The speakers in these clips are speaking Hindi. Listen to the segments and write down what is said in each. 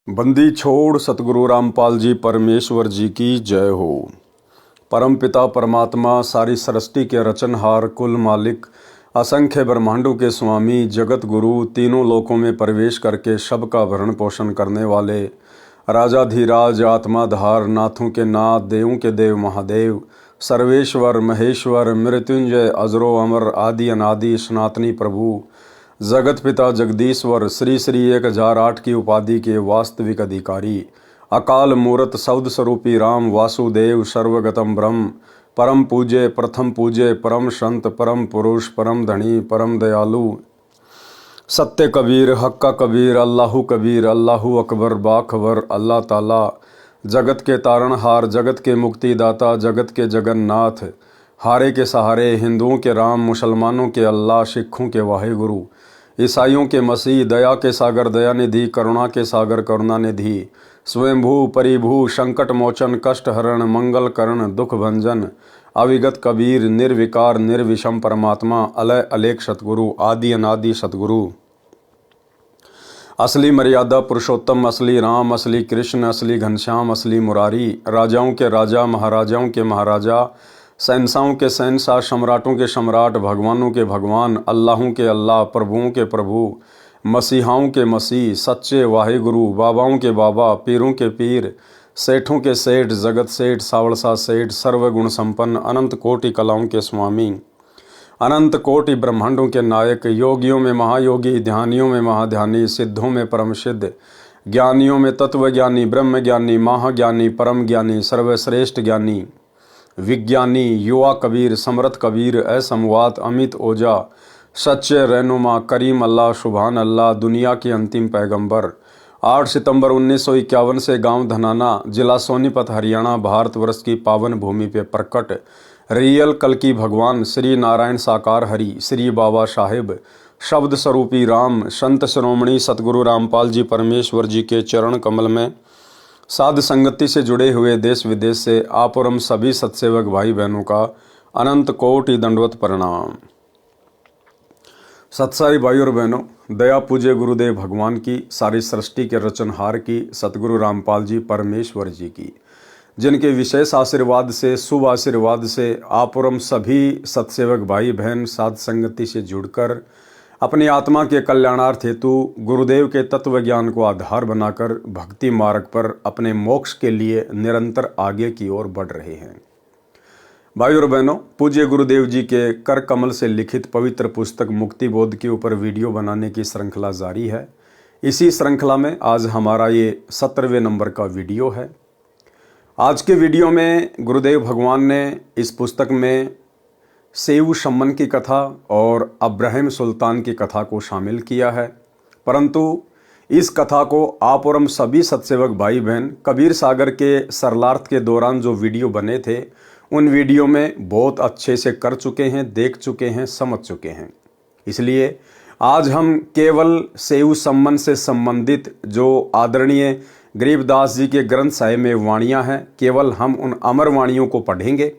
बंदी छोड़ सतगुरु रामपाल जी परमेश्वर जी की जय हो। परम पिता परमात्मा सारी सृष्टि के रचनहार कुल मालिक असंख्य ब्रह्मांडों के स्वामी जगत गुरु तीनों लोकों में प्रवेश करके सबका भरण पोषण करने वाले राजाधिराज आत्माधार नाथों के नाथ देवों के देव महादेव सर्वेश्वर महेश्वर मृत्युंजय अजरो अमर आदि अनादि सनातनी प्रभु जगत पिता जगदीश्वर श्री श्री 1008 की उपाधि के वास्तविक अधिकारी अकाल मूर्त शब्द स्वरूपी राम वासुदेव सर्वगतम ब्रह्म परम पूज्य प्रथम पूज्य परम संत परम पुरुष परम धनी परम दयालु सत्य कबीर हक्का कबीर अल्लाहू अकबर बाखबर अल्लाह ताला जगत के तारणहार जगत के मुक्तिदाता जगत के जगन्नाथ हारे के सहारे हिंदुओं के राम मुसलमानों के अल्लाह सिखों के वाहिगुरु ईसाइयों के मसीह दया के सागर दयानिधि करुणा के सागर करुणानिधि स्वयंभू परिभू संकट मोचन कष्ट हरण मंगल करण दुख भंजन अविगत कबीर निर्विकार निर्विषम परमात्मा अलय अलेख सतगुरु आदि अनादि सतगुरु असली मर्यादा पुरुषोत्तम असली राम असली कृष्ण असली घनश्याम असली मुरारी राजाओं के राजा महाराजाओं के महाराजा शहंशाहों के शहंशाह सम्राटों के सम्राट भगवानों के भगवान अल्लाहों के अल्लाह प्रभुओं के प्रभु मसीहाओं के मसीह सच्चे वाहिगुरु बाबाओं के बाबा पीरों के पीर सेठों के सेठ जगत सेठ सावड़सा सेठ सर्वगुण संपन्न अनंत कोटि कलाओं के स्वामी अनंत कोटि ब्रह्मांडों के नायक योगियों में महायोगी ध्यानियों में महाध्यानी सिद्धों में परम सिद्ध ज्ञानियों में तत्वज्ञानी ब्रह्म ज्ञानी महाज्ञानी परम ज्ञानी सर्वश्रेष्ठ ज्ञानी विज्ञानी युवा कबीर समर्थ कबीर असमवात अमित ओझा सच्चे रहनुमा करीम अल्लाह सुभान अल्लाह दुनिया के अंतिम पैगंबर 8 सितंबर 1951 से गांव धनाना जिला सोनीपत हरियाणा भारतवर्ष की पावन भूमि पे प्रकट रियल कल की भगवान श्री नारायण साकार हरि श्री बाबा साहिब शब्द स्वरूपी राम संत शिरोमणि सतगुरु रामपाल जी परमेश्वर जी के चरण कमल में साध संगति से जुड़े हुए देश विदेश से आप और हम सभी सत्सेवक भाई बहनों का अनंत कोटि दंडवत प्रणाम। सत्साई भाई और बहनों, दया पूज्य गुरुदेव भगवान की सारी सृष्टि के रचनहार की सतगुरु रामपाल जी परमेश्वर जी की जिनके विशेष आशीर्वाद से शुभ आशीर्वाद से आप और हम सभी सत्सेवक भाई बहन साध संगति से जुड़कर अपनी आत्मा के कल्याणार्थ हेतु गुरुदेव के तत्व ज्ञान को आधार बनाकर भक्ति मार्ग पर अपने मोक्ष के लिए निरंतर आगे की ओर बढ़ रहे हैं। भाई और बहनों, पूज्य गुरुदेव जी के कर कमल से लिखित पवित्र पुस्तक मुक्ति बोध के ऊपर वीडियो बनाने की श्रृंखला जारी है। इसी श्रृंखला में आज हमारा ये 17वें नंबर का वीडियो है। आज के वीडियो में गुरुदेव भगवान ने इस पुस्तक में सेऊ शम्मन की कथा और अब्राहिम सुल्तान की कथा को शामिल किया है, परंतु इस कथा को आप और हम सभी सत्सेवक भाई बहन कबीर सागर के सरलार्थ के दौरान जो वीडियो बने थे उन वीडियो में बहुत अच्छे से कर चुके हैं, देख चुके हैं, समझ चुके हैं। इसलिए आज हम केवल सेऊ शम्मन से संबंधित जो आदरणीय गरीबदास जी के ग्रंथ साहिब में वाणियाँ हैं, केवल हम उन अमर वाणियों को पढ़ेंगे।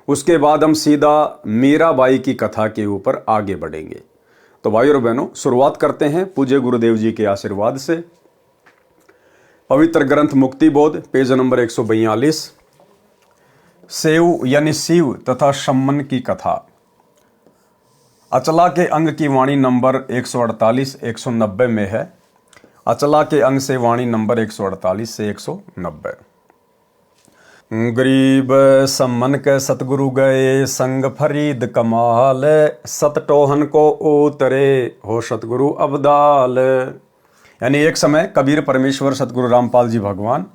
उसके बाद हम सीधा मीराबाई की कथा के ऊपर आगे बढ़ेंगे। तो भाई और बहनों, शुरुआत करते हैं पूज्य गुरुदेव जी के आशीर्वाद से। पवित्र ग्रंथ मुक्ति बोध पेज नंबर 142 सेऊ यानी शिव तथा शम्मन की कथा। अचला के अंग की वाणी नंबर 148-190 में है। अचला के अंग से वाणी नंबर 148 से 190। गरीब सम्मन के सतगुरु गए संग फरीद कमाल सतटोहन को उतरे हो सतगुरु अबदाल। यानी एक समय कबीर परमेश्वर सतगुरु रामपाल जी भगवान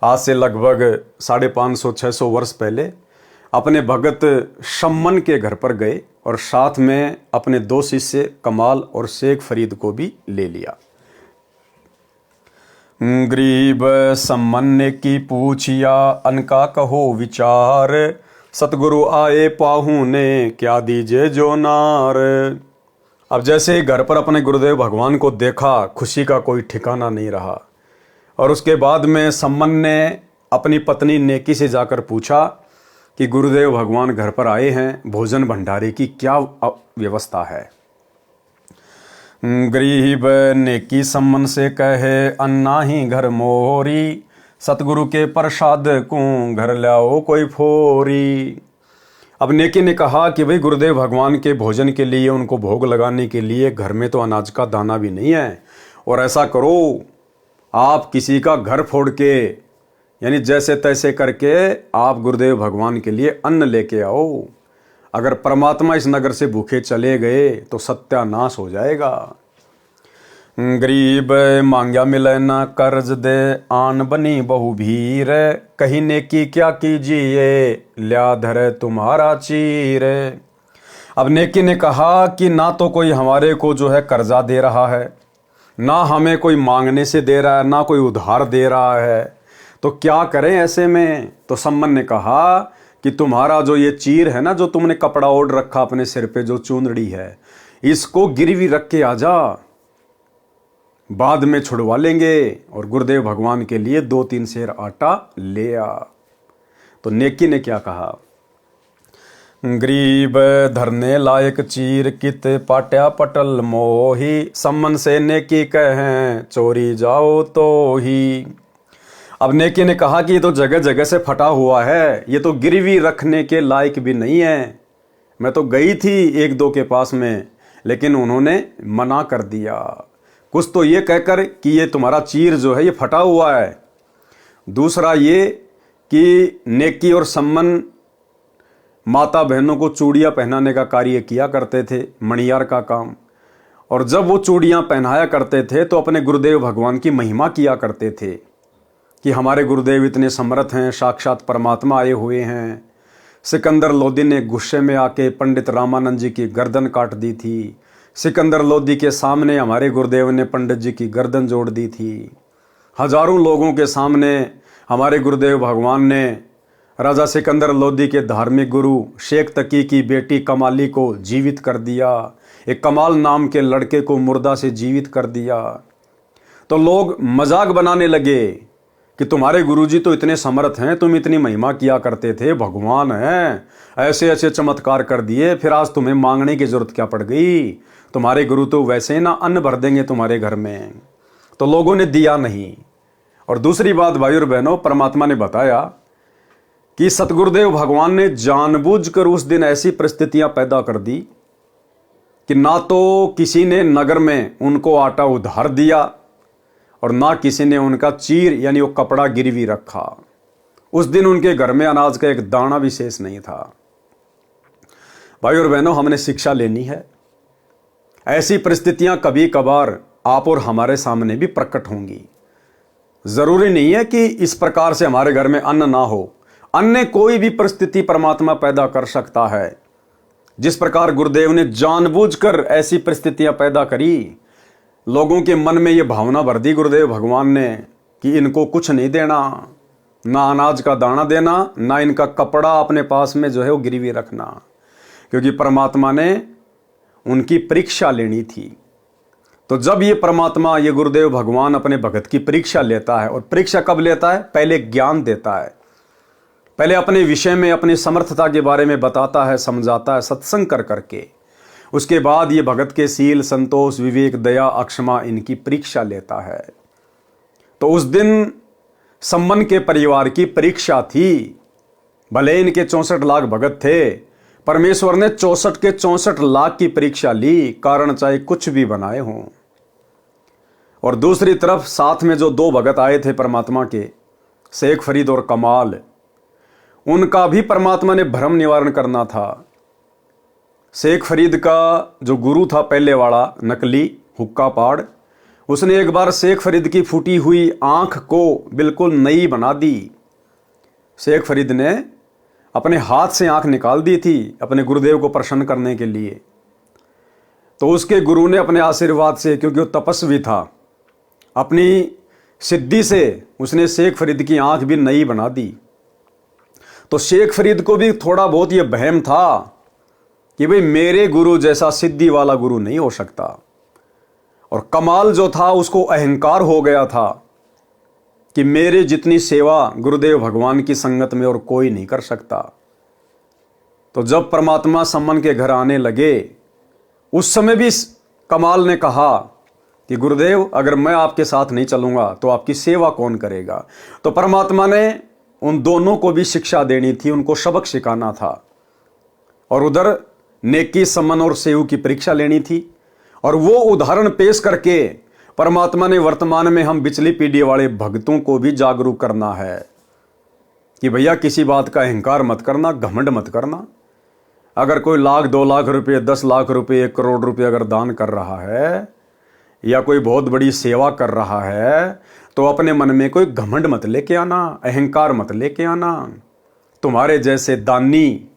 आज से लगभग 550-600 वर्ष पहले अपने भगत शम्मन के घर पर गए और साथ में अपने 2 शिष्य कमाल और शेख फरीद को भी ले लिया। गरीब सम्मन ने की पूछिया अनका कहो विचार सतगुरु आए पाहू ने क्या दीजे जो नार। अब जैसे घर पर अपने गुरुदेव भगवान को देखा खुशी का कोई ठिकाना नहीं रहा और उसके बाद में सम्मन ने अपनी पत्नी नेकी से जाकर पूछा कि गुरुदेव भगवान घर पर आए हैं, भोजन भंडारे की क्या व्यवस्था है। गरीब नेकी सम्मन से कहे अन्ना ही घर मोरी, सतगुरु के प्रसाद को घर लाओ कोई फोरी। अब नेकी ने कहा कि भाई गुरुदेव भगवान के भोजन के लिए, उनको भोग लगाने के लिए घर में तो अनाज का दाना भी नहीं है, और ऐसा करो आप किसी का घर फोड़ के, यानी जैसे तैसे करके आप गुरुदेव भगवान के लिए अन्न लेके आओ। अगर परमात्मा इस नगर से भूखे चले गए तो सत्यानाश हो जाएगा। गरीब मांग्या मिले न कर्ज दे, आन बनी बहु भीर, कहीं नेकी क्या कीजिए ल्या धरे तुम्हारा चीर। अब नेकी ने कहा कि ना तो कोई हमारे को जो है कर्जा दे रहा है, ना हमें कोई मांगने से दे रहा है, ना कोई उधार दे रहा है, तो क्या करें ऐसे में। तो सम्मन ने कहा कि तुम्हारा जो ये चीर है ना, जो तुमने कपड़ा ओढ़ रखा अपने सिर पे, जो चूंदड़ी है, इसको गिरवी रख के आ जा, बाद में छुड़वा लेंगे। और गुरुदेव भगवान के लिए 2-3 सेर आटा ले आ। तो नेकी ने क्या कहा, गरीब धरने लायक चीर कित पाट्या पटल मोही, सम्मन से नेकी कहें चोरी जाओ तो ही। अब नेकी ने कहा कि ये तो जगह जगह से फटा हुआ है, ये तो गिरवी रखने के लायक भी नहीं है। मैं तो गई थी 1-2 के पास में, लेकिन उन्होंने मना कर दिया, कुछ तो ये कहकर कि ये तुम्हारा चीर जो है ये फटा हुआ है। दूसरा ये कि नेकी और सम्मन माता बहनों को चूड़ियाँ पहनाने का कार्य किया करते थे, मणियार का काम। और जब वो चूड़ियाँ पहनाया करते थे तो अपने गुरुदेव भगवान की महिमा किया करते थे कि हमारे गुरुदेव इतने समर्थ हैं, साक्षात परमात्मा आए हुए हैं। सिकंदर लोदी ने गुस्से में आके पंडित रामानंद जी की गर्दन काट दी थी। सिकंदर लोदी के सामने हमारे गुरुदेव ने पंडित जी की गर्दन जोड़ दी थी। हजारों लोगों के सामने हमारे गुरुदेव भगवान ने राजा सिकंदर लोदी के धार्मिक गुरु शेख तकी की बेटी कमाली को जीवित कर दिया। एक कमाल नाम के लड़के को मुर्दा से जीवित कर दिया। तो लोग मजाक बनाने लगे कि तुम्हारे गुरुजी तो इतने समर्थ हैं, तुम इतनी महिमा किया करते थे, भगवान हैं, ऐसे ऐसे चमत्कार कर दिए, फिर आज तुम्हें मांगने की जरूरत क्या पड़ गई। तुम्हारे गुरु तो वैसे ही ना अन्न भर देंगे तुम्हारे घर में। तो लोगों ने दिया नहीं। और दूसरी बात भाई और बहनों, परमात्मा ने बताया कि सतगुरुदेव भगवान ने जानबूझकर उस दिन ऐसी परिस्थितियां पैदा कर दी कि ना तो किसी ने नगर में उनको आटा उधार दिया और ना किसी ने उनका चीर यानी वो कपड़ा गिरवी रखा। उस दिन उनके घर में अनाज का एक दाना भी शेष नहीं था। भाई और बहनों, हमने शिक्षा लेनी है। ऐसी परिस्थितियां कभी कभार आप और हमारे सामने भी प्रकट होंगी। जरूरी नहीं है कि इस प्रकार से हमारे घर में अन्न ना हो। अन्य कोई भी परिस्थिति परमात्मा पैदा कर सकता है। जिस प्रकार गुरुदेव ने जानबूझकर ऐसी परिस्थितियां पैदा करी, लोगों के मन में ये भावना भर दी गुरुदेव भगवान ने कि इनको कुछ नहीं देना, ना अनाज का दाना देना, ना इनका कपड़ा अपने पास में जो है वो गिरवी रखना, क्योंकि परमात्मा ने उनकी परीक्षा लेनी थी। तो जब ये परमात्मा, ये गुरुदेव भगवान अपने भगत की परीक्षा लेता है, और परीक्षा कब लेता है, पहले ज्ञान देता है, पहले अपने विषय में अपनी समर्थता के बारे में बताता है, समझाता है सत्संग कर करके। उसके बाद ये भगत के सील, संतोष, विवेक, दया, अक्षमा इनकी परीक्षा लेता है। तो उस दिन सम्मन के परिवार की परीक्षा थी। भले इनके 64 लाख भगत थे, परमेश्वर ने 64 के 64 लाख की परीक्षा ली, कारण चाहे कुछ भी बनाए हों। और दूसरी तरफ साथ में जो 2 भगत आए थे परमात्मा के, शेख फरीद और कमाल, उनका भी परमात्मा ने भ्रम निवारण करना था। शेख फरीद का जो गुरु था पहले वाला, नकली हुक्का पाड़, उसने एक बार शेख फरीद की फूटी हुई आंख को बिल्कुल नई बना दी। शेख फरीद ने अपने हाथ से आंख निकाल दी थी अपने गुरुदेव को प्रसन्न करने के लिए। तो उसके गुरु ने अपने आशीर्वाद से, क्योंकि वो तपस्वी था, अपनी सिद्धि से उसने शेख फरीद की आंख भी नई बना दी। तो शेख फरीद को भी थोड़ा बहुत ये वहम था कि भाई मेरे गुरु जैसा सिद्धि वाला गुरु नहीं हो सकता। और कमाल जो था उसको अहंकार हो गया था कि मेरे जितनी सेवा गुरुदेव भगवान की संगत में और कोई नहीं कर सकता। तो जब परमात्मा सम्मन के घर आने लगे, उस समय भी कमाल ने कहा कि गुरुदेव अगर मैं आपके साथ नहीं चलूंगा तो आपकी सेवा कौन करेगा। तो परमात्मा ने उन दोनों को भी शिक्षा देनी थी, उनको सबक सिखाना था, और उधर नेकी, सम्मान और सेव की परीक्षा लेनी थी। और वो उदाहरण पेश करके परमात्मा ने वर्तमान में हम पिछली पीढ़ी वाले भक्तों को भी जागरूक करना है कि भैया किसी बात का अहंकार मत करना, घमंड मत करना। अगर कोई लाख, 2 लाख रुपए, 10 लाख रुपए, 1 करोड़ रुपए अगर दान कर रहा है या कोई बहुत बड़ी सेवा कर रहा है तो अपने मन में कोई घमंड मत लेके आना, अहंकार मत लेके आना। तुम्हारे जैसे दानी,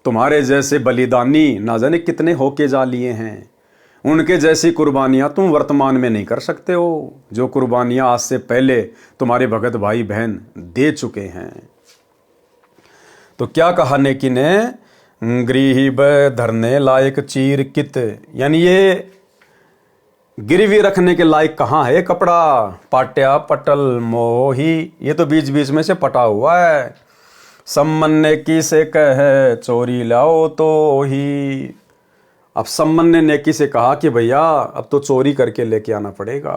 तुम्हारे जैसे बलिदानी ना जाने कितने होके जा लिए हैं। उनके जैसी कुर्बानियां तुम वर्तमान में नहीं कर सकते हो, जो कुर्बानियां आज से पहले तुम्हारे भगत भाई बहन दे चुके हैं। तो क्या कहा नेकी ने, गरीब धरने लायक चीर कित, यानी ये गिरवी रखने के लायक कहाँ है कपड़ा, पाट्या पटल मोही, ये तो बीच बीच में से पटा हुआ है। सम्मन नेकी से कहे चोरी लाओ तो ही। अब सम्मन ने नेकी से कहा कि भैया अब तो चोरी करके लेके आना पड़ेगा।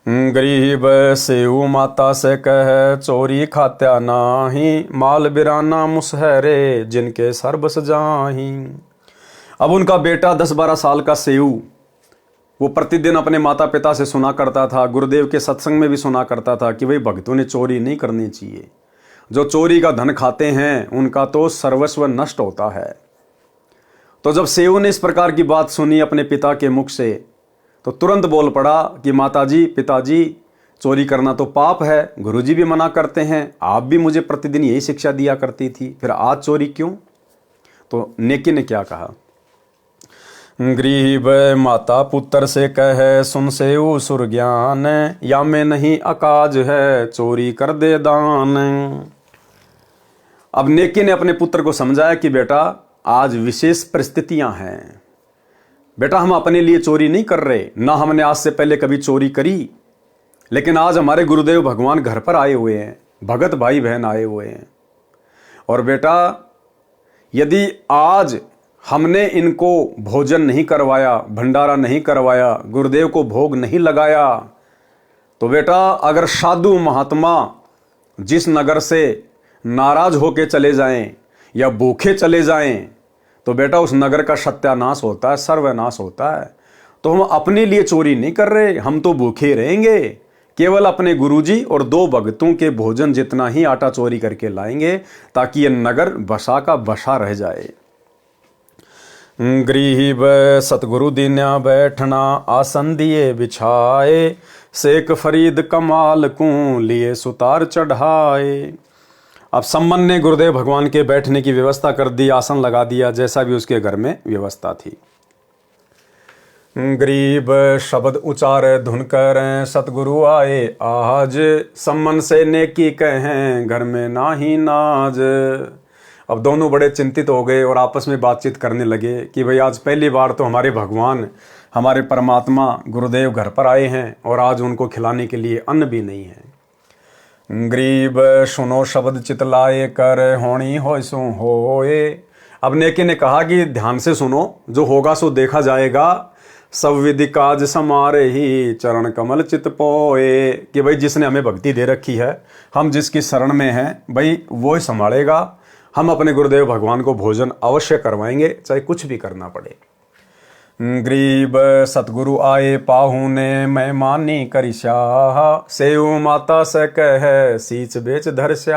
गरीब सेऊ माता से कहे चोरी खात्या नाही, माल बिराना मुसहरे जिनके सर बस जाही। अब उनका बेटा 10-12 साल का सेऊ, वो प्रतिदिन अपने माता पिता से सुना करता था, गुरुदेव के सत्संग में भी सुना करता था कि भाई भक्तों ने चोरी नहीं करनी चाहिए, जो चोरी का धन खाते हैं उनका तो सर्वस्व नष्ट होता है। तो जब सेऊ ने इस प्रकार की बात सुनी अपने पिता के मुख से तो तुरंत बोल पड़ा कि माताजी, पिताजी, चोरी करना तो पाप है, गुरुजी भी मना करते हैं, आप भी मुझे प्रतिदिन यही शिक्षा दिया करती थी, फिर आज चोरी क्यों। तो नेकी ने क्या कहा, गरीब माता पुत्र से कहे सुन सेऊ सुर ज्ञान, या में नहीं अकाज है चोरी कर दे दान। अब नेकी ने अपने पुत्र को समझाया कि बेटा आज विशेष परिस्थितियां हैं, बेटा हम अपने लिए चोरी नहीं कर रहे, ना हमने आज से पहले कभी चोरी करी, लेकिन आज हमारे गुरुदेव भगवान घर पर आए हुए हैं, भगत भाई बहन आए हुए हैं, और बेटा यदि आज हमने इनको भोजन नहीं करवाया, भंडारा नहीं करवाया, गुरुदेव को भोग नहीं लगाया, तो बेटा अगर साधु महात्मा जिस नगर से नाराज होके चले जाएं या भूखे चले जाएं तो बेटा उस नगर का सत्यानाश होता है, सर्वनाश होता है। तो हम अपने लिए चोरी नहीं कर रहे, हम तो भूखे रहेंगे, केवल अपने गुरुजी और 2 भक्तों के भोजन जितना ही आटा चोरी करके लाएंगे ताकि ये नगर बसा का बसा रह जाए। गरीब सतगुरु दीन्या बैठना आसन दिए बिछाए, शेख फरीद कमाल को लिए सुतार चढ़ाए। अब सम्मन ने गुरुदेव भगवान के बैठने की व्यवस्था कर दी, आसन लगा दिया, जैसा भी उसके घर में व्यवस्था थी। गरीब शब्द उचारे धुन कर सतगुरु आए आज, सम्मन से नेकी कहें घर में नाही नाज। अब दोनों बड़े चिंतित हो गए और आपस में बातचीत करने लगे कि भाई आज पहली बार तो हमारे भगवान, हमारे परमात्मा गुरुदेव घर पर आए हैं और आज उनको खिलाने के लिए अन्न भी नहीं है। गरीब सुनो शब्द चितलाए कर होनी हो सो होए। अब नेकी ने कहा कि ध्यान से सुनो, जो होगा सो देखा जाएगा, सब विधि काज समारे ही चरण कमल चित पोए। कि भाई जिसने हमें भक्ति दे रखी है, हम जिसकी शरण में हैं, भाई वो ही संभालेगा। हम अपने गुरुदेव भगवान को भोजन अवश्य करवाएंगे, चाहे कुछ भी करना पड़े। गरीब सतगुरु आए पाहू ने मैं मानी करी शाह, सेऊ माता से कहे सींच बेच धर स्याह।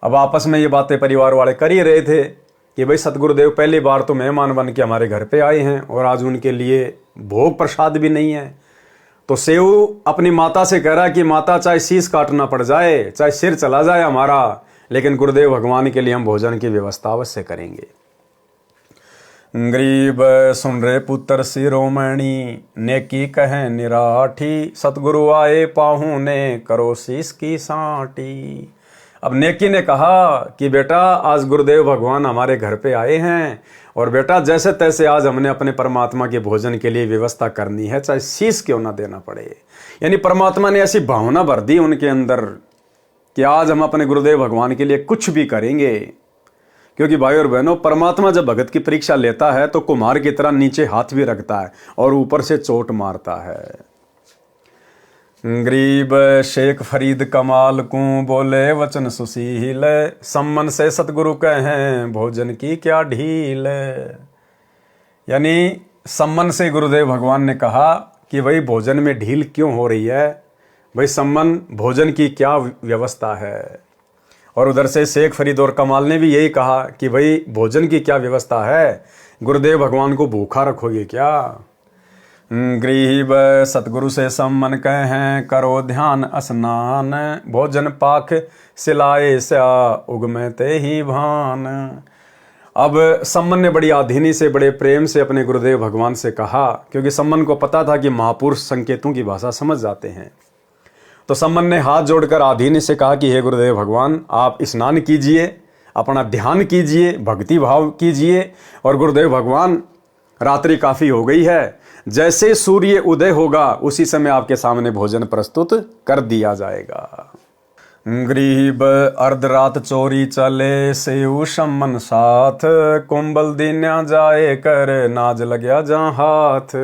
अब आपस में ये बातें परिवार वाले कर ही रहे थे कि भाई सतगुरुदेव पहली बार तो मेहमान बन के हमारे घर पे आए हैं और आज उनके लिए भोग प्रसाद भी नहीं है। तो सेऊ अपनी माता से कह रहा है कि माता चाहे शीश काटना पड़ जाए, चाहे सिर चला जाए हमारा, लेकिन गुरुदेव भगवान के लिए हम भोजन की व्यवस्था अवश्य करेंगे। गरीब सुन रे पुत्र शिरोमणि नेकी कहे निराठी, सतगुरु आए पाहू ने करो शीश की साटी। अब नेकी ने कहा कि बेटा आज गुरुदेव भगवान हमारे घर पे आए हैं और बेटा जैसे तैसे आज हमने अपने परमात्मा के भोजन के लिए व्यवस्था करनी है, चाहे शीश क्यों ना देना पड़े। यानी परमात्मा ने ऐसी भावना भर दी उनके अंदर कि आज हम अपने गुरुदेव भगवान के लिए कुछ भी करेंगे, क्योंकि भाई और बहनों, परमात्मा जब भगत की परीक्षा लेता है तो कुम्हार की तरह नीचे हाथ भी रखता है और ऊपर से चोट मारता है। गरीब शेख फरीद कमाल को बोले वचन सुशील, सम्मन से सतगुरु कहें भोजन की क्या ढील। यानी सम्मन से गुरुदेव भगवान ने कहा कि भाई भोजन में ढील क्यों हो रही है, भाई सम्मन भोजन की क्या व्यवस्था है। और उधर से शेख फरीद और कमाल ने भी यही कहा कि भाई भोजन की क्या व्यवस्था है, गुरुदेव भगवान को भूखा रखोगे क्या। गरीब सतगुरु से सम्मन कहें करो ध्यान स्नान, भोजन पाक सिलाए स्या उगमे ते ही भान। अब सम्मन ने बड़ी आधीनी से, बड़े प्रेम से अपने गुरुदेव भगवान से कहा, क्योंकि सम्मन को पता था कि महापुरुष संकेतों की भाषा समझ जाते हैं। तो सम्मन ने हाथ जोड़कर आधीनी से कहा कि हे गुरुदेव भगवान, आप स्नान कीजिए, अपना ध्यान कीजिए, भक्ति भाव कीजिए। और गुरुदेव भगवान, रात्रि काफ़ी हो गई है, जैसे सूर्य उदय होगा उसी समय आपके सामने भोजन प्रस्तुत कर दिया जाएगा। गरीब अर्धरात चोरी चले सेऊ सम्मन साथ, कुंबल दीन्या जाए कर नाज लग्या जहाँ हाथ।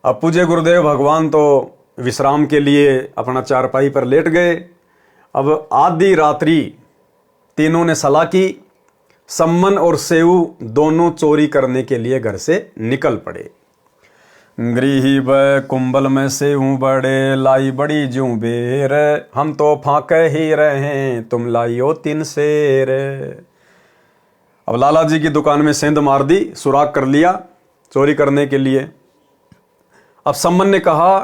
अब पूज्य गुरुदेव भगवान तो विश्राम के लिए अपना चारपाई पर लेट गए। अब आधी रात्रि तीनों ने सलाह की, सम्मन और सेऊ दोनों चोरी करने के लिए घर से निकल पड़े। गरीब कुंबल में सेऊ बड़े लाई बड़ी जूं बेर, हम तो फाके ही रहे तुम लाइयो 3 शेर। अब लाला जी की दुकान में सेंध मार दी, सुराग कर लिया चोरी करने के लिए। अब सम्मन ने कहा,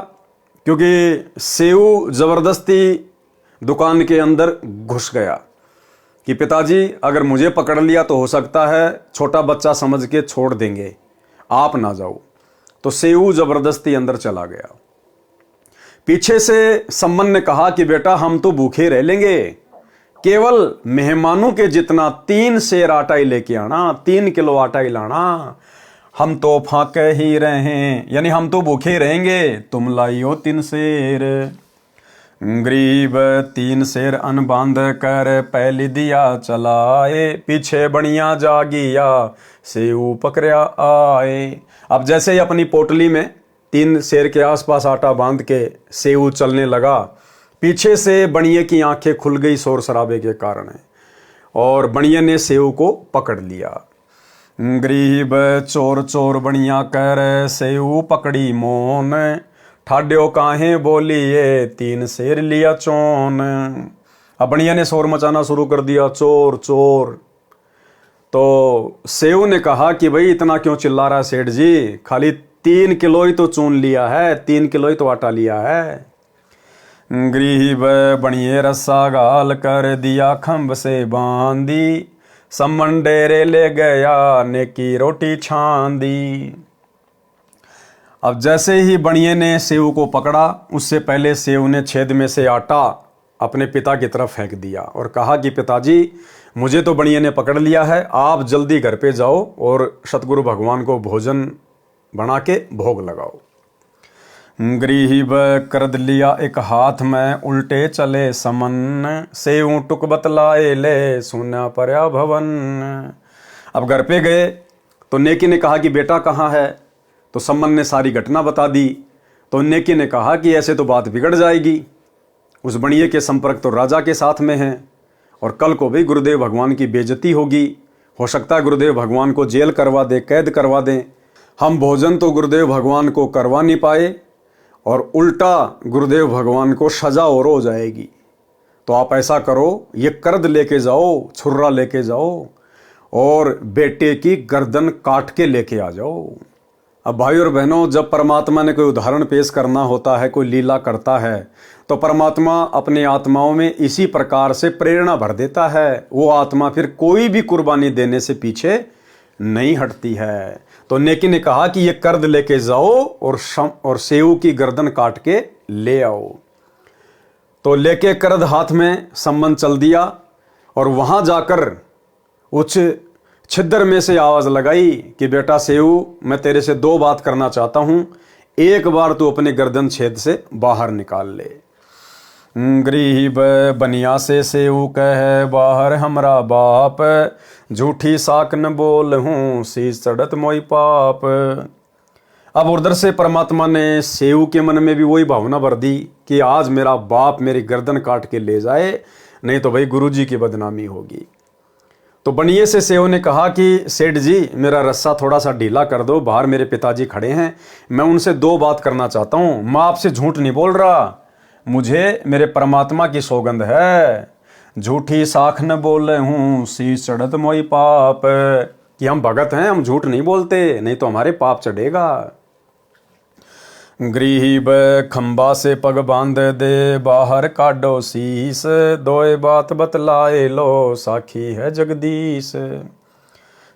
क्योंकि सेऊ जबरदस्ती दुकान के अंदर घुस गया, कि पिताजी अगर मुझे पकड़ लिया तो हो सकता है छोटा बच्चा समझ के छोड़ देंगे, आप ना जाओ। तो सेऊ जबरदस्ती अंदर चला गया। पीछे से सम्मन ने कहा कि बेटा हम तो भूखे रह लेंगे, केवल मेहमानों के जितना 3 शेर आटा ही लेके आना, 3 किलो आटा ही लाना, हम तो फाके ही रहे, यानी हम तो भूखे रहेंगे, तुम लाइयो 3 शेर। गरीब 3 शेर अन बांध कर पहली दिया चलाए, पीछे बढ़िया जागिया सेऊ पकड़या आए। अब जैसे ही अपनी पोटली में 3 शेर के आसपास आटा बांध के सेऊ चलने लगा, पीछे से बणिये की आंखें खुल गई शोर शराबे के कारण, और बणिये ने सेऊ को पकड़ लिया। गरीब चोर चोर बणिया कर सेऊ पकड़ी मोन, ठाड्यो काहे बोलिए 3 शेर लिया चोन। अब बणिया ने शोर मचाना शुरू कर दिया, चोर चोर। तो सेऊ ने कहा कि भाई इतना क्यों चिल्ला रहा है सेठ जी, खाली 3 किलो ही तो चून लिया है, 3 किलो ही तो आटा लिया है। गरीब बणिये रस्सा गाल कर दिया खंभ से बांधी, सम्मन डेरे ले गया नेकी रोटी छांदी। अब जैसे ही बणिये ने सेऊ को पकड़ा, उससे पहले सेऊ ने छेद में से आटा अपने पिता की तरफ फेंक दिया और कहा कि पिताजी मुझे तो बणिये ने पकड़ लिया है, आप जल्दी घर पे जाओ और सतगुरु भगवान को भोजन बना के भोग लगाओ। गरीब कर लिया एक हाथ में उल्टे चले समन, सेऊ टुक बतलाए ले सुना पर्या भवन। अब घर पे गए तो नेकी ने कहा कि बेटा कहाँ है, तो सम्मन ने सारी घटना बता दी। तो नेकी ने कहा कि ऐसे तो बात बिगड़ जाएगी, उस बणिये के संपर्क तो राजा के साथ में है और कल को भी गुरुदेव भगवान की बेइज्जती होगी, हो सकता है गुरुदेव भगवान को जेल करवा दे, कैद करवा दें। हम भोजन तो गुरुदेव भगवान को करवा नहीं पाए और उल्टा गुरुदेव भगवान को सजा और हो जाएगी। तो आप ऐसा करो, ये कर्द लेके जाओ, छुर्रा लेके जाओ और बेटे की गर्दन काट के लेके आ जाओ। अब भाई और बहनों, जब परमात्मा ने कोई उदाहरण पेश करना होता है, कोई लीला करता है, तो परमात्मा अपने आत्माओं में इसी प्रकार से प्रेरणा भर देता है। वो आत्मा फिर कोई भी कुर्बानी देने से पीछे नहीं हटती है। तो नेकी ने कहा कि ये कर्द लेके जाओ और सेऊ की गर्दन काट के ले आओ। तो लेके कर्द हाथ में सम्मन चल दिया और वहां जाकर उच्च छिद्र में से आवाज लगाई कि बेटा सेऊ, मैं तेरे से 2 बात करना चाहता हूं, एक बार तू अपने गर्दन छेद से बाहर निकाल ले। गरीब बनिया से सेऊ कह बाहर हमरा बाप, झूठी साक न बोल हूँ शीश चढ़त मोई पाप। अब उधर से परमात्मा ने सेऊ के मन में भी वही भावना भर दी कि आज मेरा बाप मेरी गर्दन काट के ले जाए, नहीं तो भाई गुरुजी की बदनामी होगी। तो बनिए से सेऊ ने कहा कि सेठ जी मेरा रस्सा थोड़ा सा ढीला कर दो, बाहर मेरे पिताजी खड़े हैं, मैं उनसे दो बात करना चाहता हूँ। मैं आपसे झूठ नहीं बोल रहा, मुझे मेरे परमात्मा की सौगंध है, झूठी साख न बोले हूँ शीश चढ़त मोई पाप, कि हम भगत हैं, हम झूठ नहीं बोलते, नहीं तो हमारे पाप चढ़ेगा। गरीब खंबा से पग बांध दे बाहर काटो शीस, दोए बात बतलाए लो साखी है जगदीश।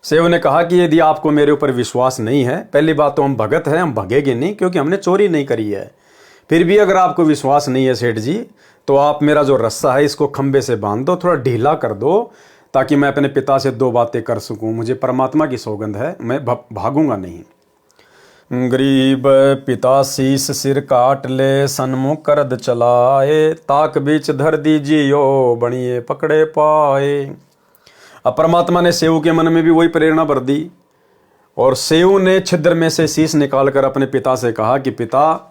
सेव ने कहा कि यदि आपको मेरे ऊपर विश्वास नहीं है, पहली बात तो हम भगत हैं, हम भगेंगे नहीं क्योंकि हमने चोरी नहीं करी है। फिर भी अगर आपको विश्वास नहीं है सेठ जी, तो आप मेरा जो रस्सा है इसको खंबे से बांध दो, थोड़ा ढीला कर दो, ताकि मैं अपने पिता से दो बातें कर सकूं। मुझे परमात्मा की सौगंध है, मैं भागूंगा नहीं। गरीब पिता शीस सिर काट ले सन्मुख करद चलाए, ताक बीच धर दीजियो बणिए पकड़े पाए। अब परमात्मा ने सेऊ के मन में भी वही प्रेरणा भर दी, और सेऊ ने छिद्र में से शीस निकालकर अपने पिता से कहा कि पिता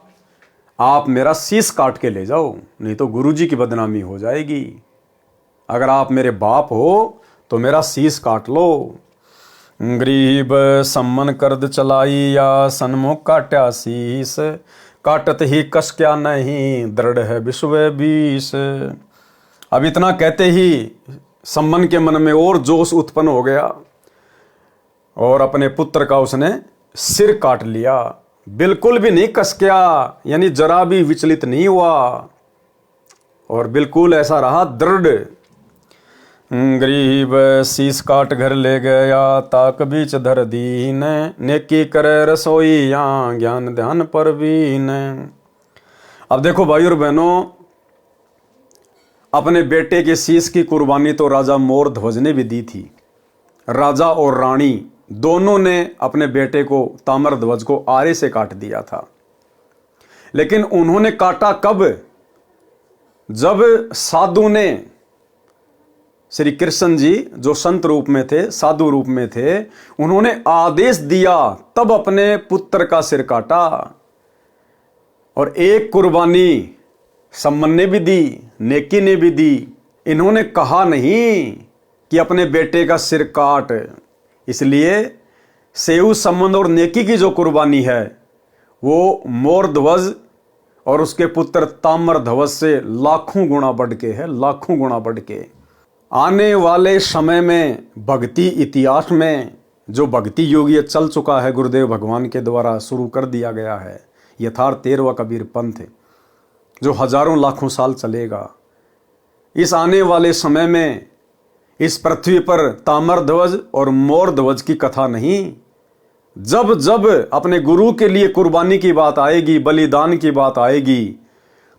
आप मेरा शीस काट के ले जाओ, नहीं तो गुरुजी की बदनामी हो जाएगी। अगर आप मेरे बाप हो तो मेरा शीस काट लो। गरीब सम्मन करद चलाई या सन्मुख काट्या शीस, काटत ही कस क्या नहीं दृढ़ है विश्व बीस। अब इतना कहते ही सम्मन के मन में और जोश उत्पन्न हो गया और अपने पुत्र का उसने सिर काट लिया। बिल्कुल भी नहीं कसक्या, यानी जरा भी विचलित नहीं हुआ, और बिल्कुल ऐसा रहा दृढ़। गरीब शीस काट घर ले गया ताक बीच धर दीन, नेकी करे रसोई या ज्ञान ध्यान पर बीन। अब देखो भाई और बहनों, अपने बेटे के शीस की कुर्बानी तो राजा मोर ध्वज ने भी दी थी। राजा और रानी दोनों ने अपने बेटे को ताम्र ध्वज को आरे से काट दिया था, लेकिन उन्होंने काटा कब? जब साधु ने, श्री कृष्ण जी जो संत रूप में थे, साधु रूप में थे, उन्होंने आदेश दिया तब अपने पुत्र का सिर काटा। और एक कुर्बानी सम्मन ने भी दी, नेकी ने भी दी। इन्होंने कहा नहीं कि अपने बेटे का सिर काट। इसलिए सेऊ सम्मन और नेकी की जो कुर्बानी है वो मोर ध्वज और उसके पुत्र ताम्र ध्वज से लाखों गुना बढ़ के है, लाखों गुना बढ़ के। आने वाले समय में भक्ति इतिहास में जो भक्ति योग ये चल चुका है, गुरुदेव भगवान के द्वारा शुरू कर दिया गया है, यथार्थ 13वां कबीर पंथ, जो हजारों लाखों साल चलेगा। इस आने वाले समय में इस पृथ्वी पर ताम्र ध्वज और मोर ध्वज की कथा नहीं, जब जब अपने गुरु के लिए कुर्बानी की बात आएगी, बलिदान की बात आएगी,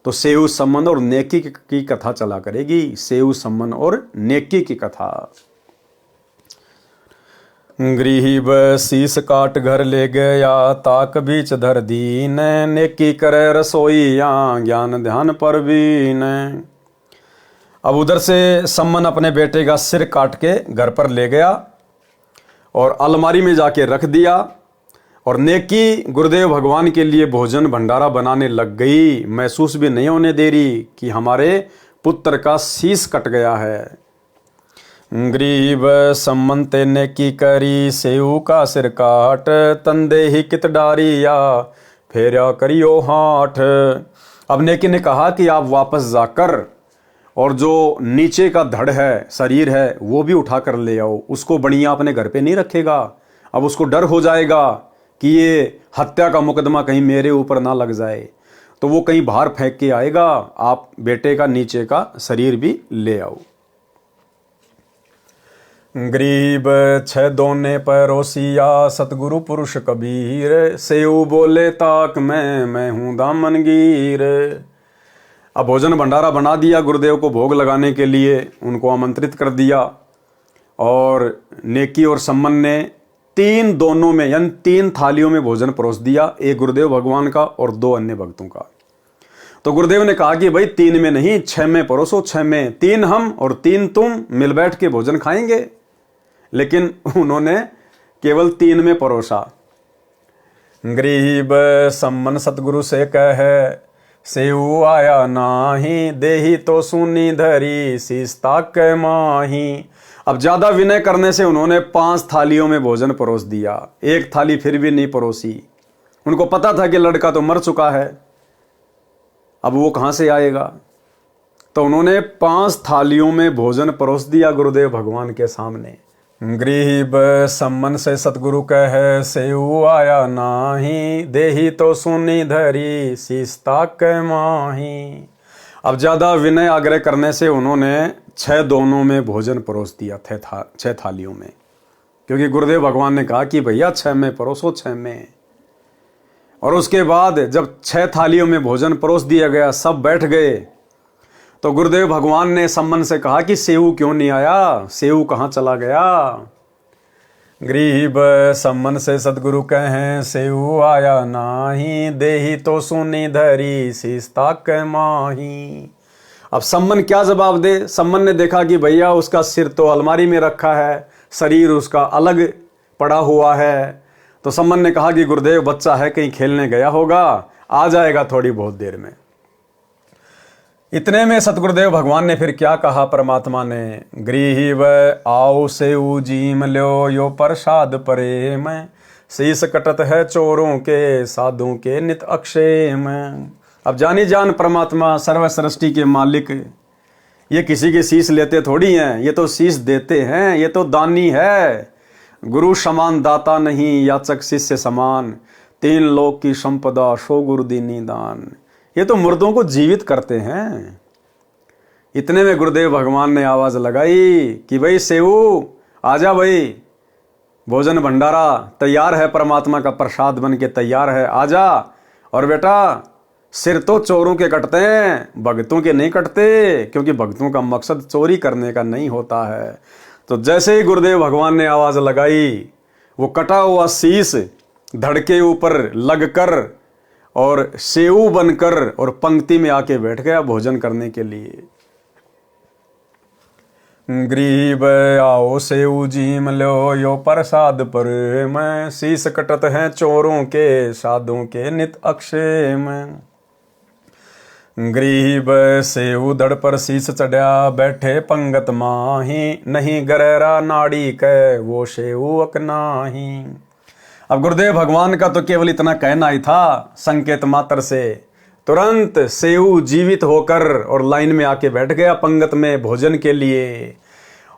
तो सेऊ सम्मन और नेकी की कथा चला करेगी। सेऊ सम्मन और नेकी की कथा। गरीब शीस काट घर ले गया ताक बीच धर दीन, नेकी करे रसोई या ज्ञान ध्यान पर बीन। अब उधर से सम्मन अपने बेटे का सिर काट के घर पर ले गया और अलमारी में जाके रख दिया, और नेकी गुरुदेव भगवान के लिए भोजन भंडारा बनाने लग गई। महसूस भी नहीं होने दे रही कि हमारे पुत्र का शीश कट गया है। गरीब सम्मन ते नेकी करी सेऊ का सिर काट, तंदे ही कित डारी या फेरा करियो हाथ। अब नेकी ने कहा कि आप वापस जाकर और जो नीचे का धड़ है, शरीर है, वो भी उठा कर ले आओ। उसको बढ़िया अपने घर पे नहीं रखेगा। अब उसको डर हो जाएगा कि ये हत्या का मुकदमा कहीं मेरे ऊपर ना लग जाए, तो वो कहीं बाहर फेंक के आएगा। आप बेटे का नीचे का शरीर भी ले आओ। गरीब छह दोने परोसिया सतगुरु पुरुष कबीर, सेऊ बोले ताक मैं हूं दामनगीर। अब भोजन भंडारा बना दिया, गुरुदेव को भोग लगाने के लिए उनको आमंत्रित कर दिया, और नेकी और सम्मन ने 3 दोनों में यानी 3 थालियों में भोजन परोस दिया, एक गुरुदेव भगवान का और 2 अन्य भक्तों का। तो गुरुदेव ने कहा कि भाई 3 में नहीं 6 में परोसो, 6 में 3 हम और 3 तुम मिल बैठ के भोजन खाएंगे। लेकिन उन्होंने केवल 3 में परोसा। गरीब सम्मन सतगुरु से कह सेऊ आया नाही, देही तो सुनी धरी शीस ताक माही। अब ज्यादा विनय करने से उन्होंने 5 थालियों में भोजन परोस दिया, 1 थाली फिर भी नहीं परोसी। उनको पता था कि लड़का तो मर चुका है, अब वो कहां से आएगा। तो उन्होंने 5 थालियों में भोजन परोस दिया गुरुदेव भगवान के सामने। गरीब सम्मन से सतगुरु कह सेऊ आया नाही, देही तो सुनी धरी शीस ताक माही। अब ज्यादा विनय आग्रह करने से उन्होंने 6 दोनों में भोजन परोस दिया थे 6 थालियों में, क्योंकि गुरुदेव भगवान ने कहा कि भैया 6 में परोसो, 6 में। और उसके बाद जब 6 थालियों में भोजन परोस दिया गया, सब बैठ गए, तो गुरुदेव भगवान ने सम्मन से कहा कि सेऊ क्यों नहीं आया, सेऊ कहाँ चला गया। गरीब सम्मन से सतगुरु कहें सेऊ आया नाही, देही तो सुनी धरी शीस ताक माही। अब सम्मन क्या जवाब दे। सम्मन ने देखा कि भैया उसका सिर तो अलमारी में रखा है, शरीर उसका अलग पड़ा हुआ है। तो सम्मन ने कहा कि गुरुदेव बच्चा है, कहीं खेलने गया होगा, आ जाएगा थोड़ी बहुत देर में। इतने में सतगुरुदेव भगवान ने फिर क्या कहा परमात्मा ने, गरीब आओ सेऊ जीम ल्यो यो प्रसाद प्रेम, शीस कटत है चोरों के साधुओं के नित अक्षेम। अब जानी जान परमात्मा सर्व सृष्टि के मालिक, ये किसी के शीस लेते थोड़ी हैं, ये तो शीस देते हैं, ये तो दानी है। गुरु समान दाता नहीं, याचक शिष्य समान, 3 लोक की संपदा सो गुरु दीनी दान। ये तो मुर्दों को जीवित करते हैं। इतने में गुरुदेव भगवान ने आवाज लगाई कि भाई सेऊ आजा, भाई भोजन भंडारा तैयार है, परमात्मा का प्रसाद बन के तैयार है, आजा। और बेटा सिर तो चोरों के कटते हैं, भक्तों के नहीं कटते, क्योंकि भक्तों का मकसद चोरी करने का नहीं होता है। तो जैसे ही गुरुदेव भगवान ने आवाज लगाई, वो कटा हुआ शीस धड़ के ऊपर लगकर और सेऊ बनकर और पंक्ति में आके बैठ गया भोजन करने के लिए। गरीब आओ सेऊ जीम लो यो प्रसाद पर मैं, शीस कटत हैं चोरों के साधुओं के नित अक्षेम। गरीब सेऊ धड़ पर शीस चढ़ा बैठे पंगत माही, नहीं गरेरा नाड़ी के वो सेऊ अकनाही। अब गुरुदेव भगवान का तो केवल इतना कहना ही था, संकेत मात्र से तुरंत सेऊ जीवित होकर और लाइन में आके बैठ गया पंगत में भोजन के लिए।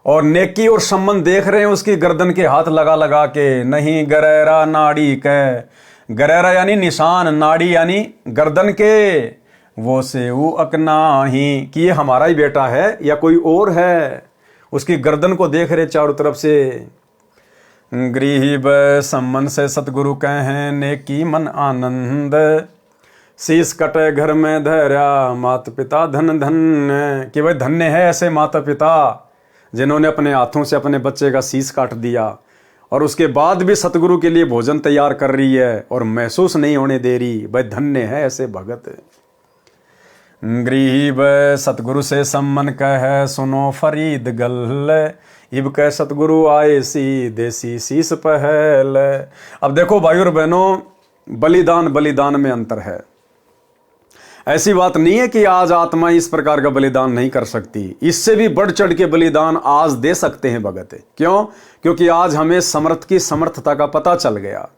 और नेकी और सम्मन देख रहे हैं उसकी गर्दन के हाथ लगा लगा के, नहीं गरेरा नाड़ी के, गरेरा यानी निशान, नाड़ी यानी गर्दन के, वो सेऊ अकनाही, कि ये हमारा ही बेटा है या कोई और है। उसकी गर्दन को देख रहे चारों तरफ से। गरीब सम्मन से सतगुरु कहें नेकी मन आनंद, शीस कटे घर में धैर्या माता पिता धन धन्य। कि भाई धन्य है ऐसे माता पिता जिन्होंने अपने हाथों से अपने बच्चे का शीस काट दिया और उसके बाद भी सतगुरु के लिए भोजन तैयार कर रही है और महसूस नहीं होने दे रही। भाई धन्य है ऐसे भगत। गरीब सतगुरु से सम्मन कह सुनो फरीद गल, इब कह सतगुरु आए सी देसी शीस पहल। अब देखो भाई और बहनों, बलिदान में अंतर है। ऐसी बात नहीं है कि आज आत्मा इस प्रकार का बलिदान नहीं कर सकती, इससे भी बढ़ चढ़ के बलिदान आज दे सकते हैं भगत। क्यों? क्योंकि आज हमें समर्थ की समर्थता का पता चल गया,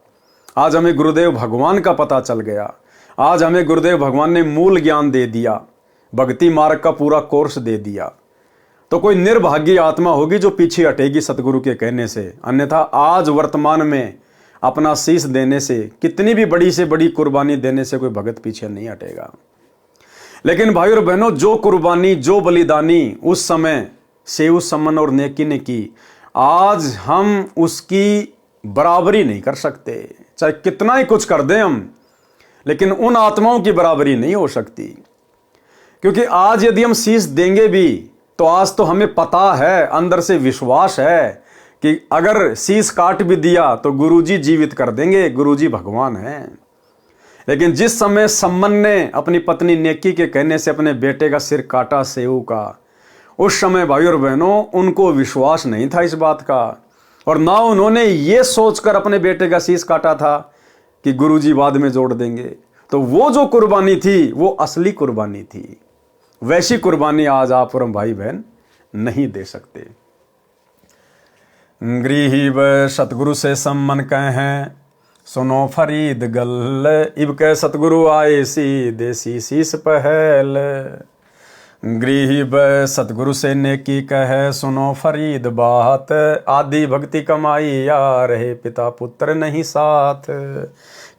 आज हमें गुरुदेव भगवान का पता चल गया, आज हमें गुरुदेव भगवान ने मूल ज्ञान दे दिया, भक्ति मार्ग का पूरा कोर्स दे दिया। तो कोई निर्भागी आत्मा होगी जो पीछे हटेगी सतगुरु के कहने से, अन्यथा आज वर्तमान में अपना शीश देने से, कितनी भी बड़ी से बड़ी कुर्बानी देने से कोई भगत पीछे नहीं हटेगा। लेकिन भाई और बहनों, जो कुर्बानी, जो बलिदानी उस समय सेऊ सम्मन और नेकी ने की, आज हम उसकी बराबरी नहीं कर सकते। चाहे कितना ही कुछ कर दें हम, लेकिन उन आत्माओं की बराबरी नहीं हो सकती। क्योंकि आज यदि हम शीश देंगे भी, तो आज तो हमें पता है, अंदर से विश्वास है कि अगर शीश काट भी दिया तो गुरुजी जीवित कर देंगे, गुरुजी भगवान हैं। लेकिन जिस समय सम्मन ने अपनी पत्नी नेकी के कहने से अपने बेटे का सिर काटा सेऊ का, उस समय भाई और बहनों उनको विश्वास नहीं था इस बात का, और ना उन्होंने ये सोचकर अपने बेटे का शीश काटा था कि गुरुजी बाद में जोड़ देंगे। तो वो जो कुर्बानी थी वो असली कुर्बानी थी। वैसी कुर्बानी आज आप और हम भाई बहन नहीं दे सकते। गृही व सतगुरु से सम्मन कहें सुनो फरीद गल, इब के सतगुरु आए सी देसी शीस पहल। गृही व सतगुरु से नेकी कहे सुनो फरीद बात, आदि भक्ति कमाई या रहे पिता पुत्र नहीं साथ।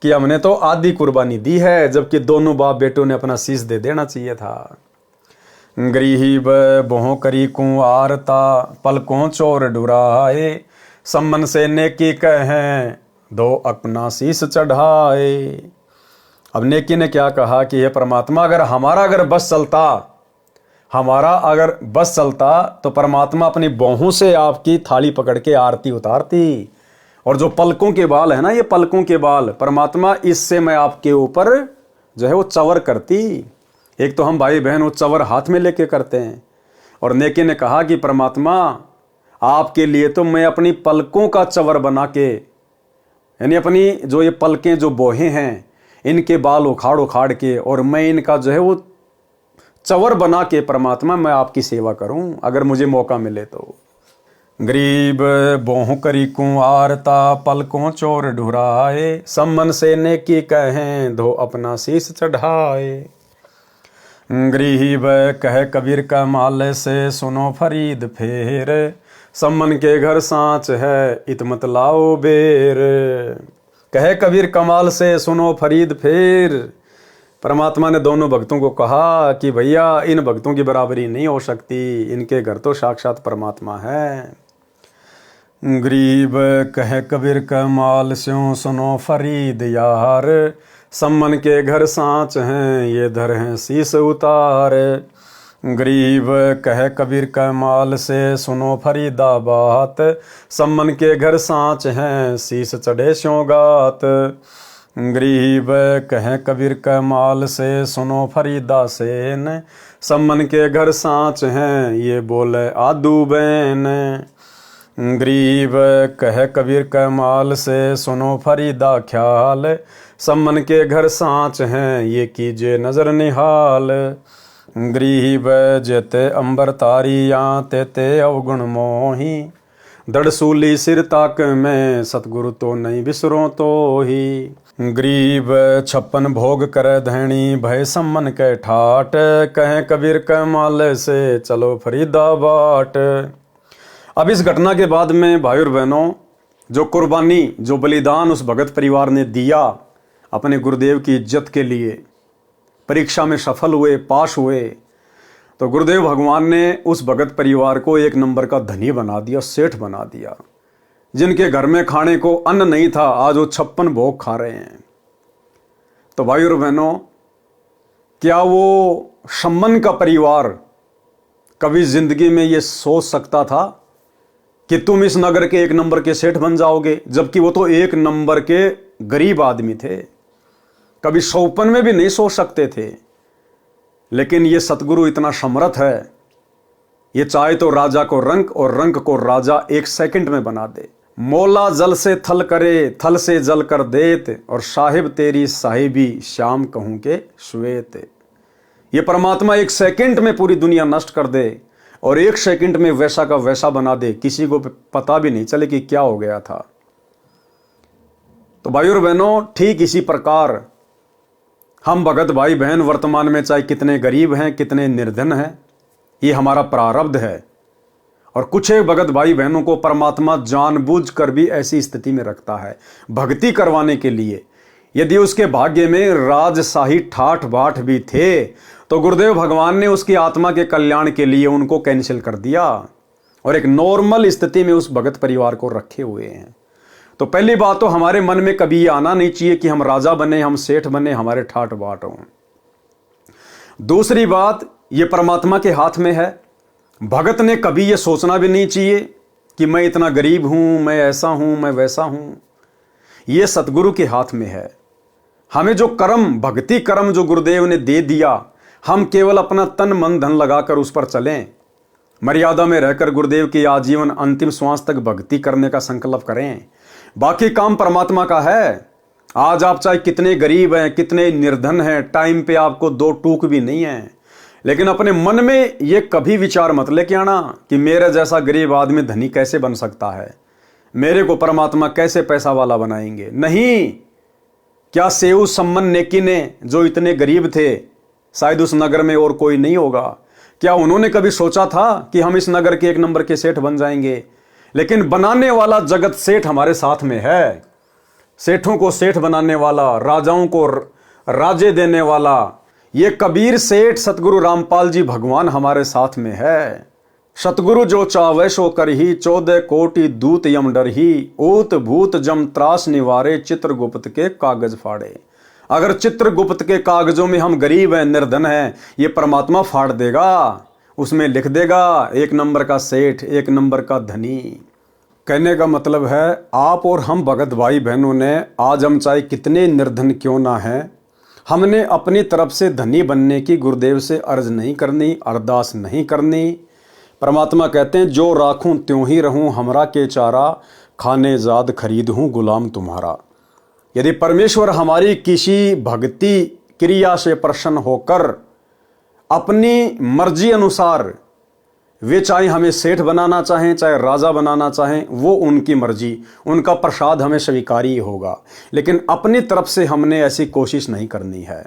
कि हमने तो आदि कुर्बानी दी है, जबकि दोनों बाप बेटों ने अपना शीश दे देना चाहिए था। गृही व बोह करी कुंवारता, पलकों चोर डुराए, सम्मन से नेकी कहें दो अपना शीश चढ़ाए। अब नेकी ने क्या कहा कि हे परमात्मा, हमारा अगर बस चलता तो परमात्मा अपनी बाहों से आपकी थाली पकड़ के आरती उतारती। और जो पलकों के बाल है ना, ये पलकों के बाल, परमात्मा इससे मैं आपके ऊपर जो है वो चवर करती। एक तो हम भाई बहन वो चवर हाथ में लेके करते हैं, और नेकी ने कहा कि परमात्मा आपके लिए तो मैं अपनी पलकों का चवर बना के, यानी अपनी जो ये पलकें जो बोहे हैं इनके बाल उखाड़ उखाड़ के, और मैं इनका जो है वो चवर बना के परमात्मा मैं आपकी सेवा करूं अगर मुझे मौका मिले तो। गरीब बोह करी कुंवारता, पलकों चोर ढुराए, सम्मन से नेकी कहें दो अपना शीश चढ़ाए। गरीब कह कबीर का माल से सुनो फरीद फेर, सम्मन के घर सांच है इत मत लाओ बेर। कहे कबीर कमाल से सुनो फरीद फेर, परमात्मा ने दोनों भक्तों को कहा कि भैया इन भक्तों की बराबरी नहीं हो सकती, इनके घर तो साक्षात परमात्मा है। गरीब कहे कबीर कमाल स्यों सुनो फरीद यार, सम्मन के घर सांच हैं ये धर हैं शीश उतार। गरीब कहे कबीर कमाल से सुनो फरीदा बात, सम्मन के घर सांच हैं शीश चढ़े स्यों गात। गरीब कहे कबीर कमाल से सुनो फरीदा सेन, सम्मन के घर सांच हैं ये बोले आदू बैन। गरीब कहे कबीर कमाल से सुनो फरीदा ख्याल, सम्मन के घर सांच हैं ये कीजिए नजर निहाल। गरीब जेते अंबर तारियां तेते अवगुण मोही, दड़सूली सिर ताक में सतगुरु तो नहीं बिसरो तो ही। गरीब 56 भोग करे धैणी भय सम्मन के ठाट, कहें कबीर कमाल से चलो फरीदा बाट। अब इस घटना के बाद में भाई और बहनों जो कुर्बानी जो बलिदान उस भगत परिवार ने दिया अपने गुरुदेव की इज्जत के लिए, परीक्षा में सफल हुए, पास हुए, तो गुरुदेव भगवान ने उस भगत परिवार को एक नंबर का धनी बना दिया, सेठ बना दिया। जिनके घर में खाने को अन्न नहीं था आज वो 56 भोग खा रहे हैं। तो भाई और बहनों, क्या वो सम्मन का परिवार कभी जिंदगी में ये सोच सकता था कि तुम इस नगर के एक नंबर के सेठ बन जाओगे, जबकि वो तो एक नंबर के गरीब आदमी थे, कभी सौपन में भी नहीं सोच सकते थे। लेकिन ये सतगुरु इतना समर्थ है, ये चाहे तो राजा को रंक और रंक को राजा एक सेकंड में बना दे। मौला जल से थल करे, थल से जल कर देत, और साहिब तेरी साहिबी श्याम कहूं के श्वेत। ये परमात्मा एक सेकंड में पूरी दुनिया नष्ट कर दे और एक सेकंड में वैसा का वैसा बना दे, किसी को पता भी नहीं चले कि क्या हो गया था। तो भाई और बहनों, ठीक इसी प्रकार हम भगत भाई बहन वर्तमान में चाहे कितने गरीब हैं, कितने निर्धन हैं, ये हमारा प्रारब्ध है। और कुछ एक भगत भाई बहनों को परमात्मा जानबूझकर भी ऐसी स्थिति में रखता है भक्ति करवाने के लिए। यदि उसके भाग्य में राजशाही ठाठ बाट भी थे तो गुरुदेव भगवान ने उसकी आत्मा के कल्याण के लिए उनको कैंसिल कर दिया और एक नॉर्मल स्थिति में उस भगत परिवार को रखे हुए हैं। तो पहली बात तो हमारे मन में कभी ये आना नहीं चाहिए कि हम राजा बने, हम सेठ बने, हमारे ठाठ बाट हों। दूसरी बात, ये परमात्मा के हाथ में है। भगत ने कभी ये सोचना भी नहीं चाहिए कि मैं इतना गरीब हूं, मैं ऐसा हूं, मैं वैसा हूं। ये सतगुरु के हाथ में है। हमें जो कर्म, भक्ति कर्म जो गुरुदेव ने दे दिया, हम केवल अपना तन मन धन लगाकर उस पर चलें। मर्यादा में रहकर गुरुदेव की आजीवन अंतिम श्वास तक भक्ति करने का संकल्प करें। बाकी काम परमात्मा का है। आज आप चाहे कितने गरीब हैं, कितने निर्धन हैं, टाइम पे आपको दो टूक भी नहीं है, लेकिन अपने मन में ये कभी विचार मत लेके आना कि मेरे जैसा गरीब आदमी धनी कैसे बन सकता है, मेरे को परमात्मा कैसे पैसा वाला बनाएंगे। नहीं, क्या सेऊ सम्मन नेकी ने जो इतने गरीब थे, शायद उस नगर में और कोई नहीं होगा, क्या उन्होंने कभी सोचा था कि हम इस नगर के एक नंबर के सेठ बन जाएंगे? लेकिन बनाने वाला जगत सेठ हमारे साथ में है। सेठों को सेठ बनाने वाला, राजाओं को राजे देने वाला, ये कबीर सेठ सतगुरु रामपाल जी भगवान हमारे साथ में है। सतगुरु जो चावै सो करही, 14 कोटि दूत यम डरही, ऊत भूत जम त्रास निवारे, चित्रगुप्त के कागज फाड़े। अगर चित्रगुप्त के कागजों में हम गरीब हैं, निर्धन हैं, ये परमात्मा फाड़ देगा, उसमें लिख देगा एक नंबर का सेठ, एक नंबर का धनी। कहने का मतलब है, आप और हम भगत भाई बहनों ने, आज हम चाहे कितने निर्धन क्यों ना हैं, हमने अपनी तरफ से धनी बनने की गुरुदेव से अर्ज नहीं करनी, अरदास नहीं करनी। परमात्मा कहते हैं, जो राखूं त्यों ही रहूं, हमरा के चारा, खाने जाद खरीद हूं गुलाम तुम्हारा। यदि परमेश्वर हमारी किसी भक्ति क्रिया से प्रसन्न होकर अपनी मर्जी अनुसार, वे चाहे हमें सेठ बनाना चाहें, चाहे राजा बनाना चाहें, वो उनकी मर्जी, उनका प्रसाद हमें स्वीकारी होगा। लेकिन अपनी तरफ से हमने ऐसी कोशिश नहीं करनी है,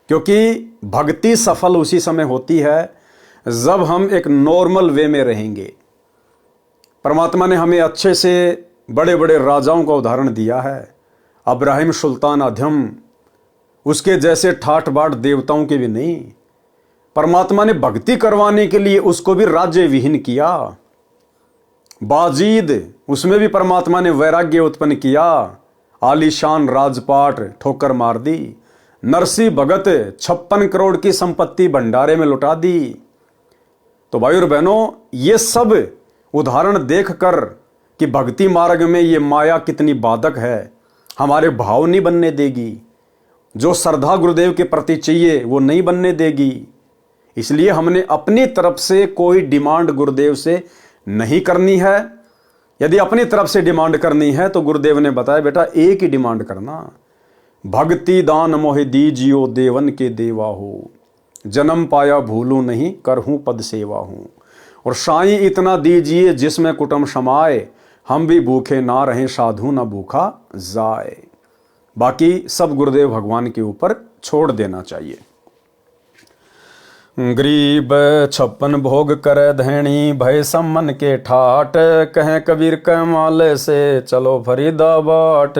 क्योंकि भक्ति सफल उसी समय होती है जब हम एक नॉर्मल वे में रहेंगे। परमात्मा ने हमें अच्छे से बड़े बड़े राजाओं का उदाहरण दिया है। अब्राहिम सुल्तान अधम, उसके जैसे ठाठ बाट देवताओं के भी नहीं। परमात्मा ने भक्ति करवाने के लिए उसको भी राज्य विहीन किया। बाजीद, उसमें भी परमात्मा ने वैराग्य उत्पन्न किया, आलीशान राजपाट ठोकर मार दी। नरसी भगत 56 करोड़ की संपत्ति भंडारे में लुटा दी। तो भाई और बहनों, ये सब उदाहरण देखकर कि भक्ति मार्ग में ये माया कितनी बाधक है, हमारे भाव नहीं बनने देगी। जो श्रद्धा गुरुदेव के प्रति चाहिए वो नहीं बनने देगी। इसलिए हमने अपनी तरफ से कोई डिमांड गुरुदेव से नहीं करनी है। यदि अपनी तरफ से डिमांड करनी है तो गुरुदेव ने बताया, बेटा एक ही डिमांड करना, भक्ति दान मोहि दीजियो देवन के देवा हो, जन्म पाया भूलूं नहीं करहूं पद सेवा हूं। और साईं इतना दीजिए जिसमें कुटुंब समाए, हम भी भूखे ना रहें साधु ना भूखा जाए। बाकी सब गुरुदेव भगवान के ऊपर छोड़ देना चाहिए। गरीब 56 भोग करे धैणी, भय सम्मन के ठाट, कहें कबीर कमाल से चलो फरीदाबाट।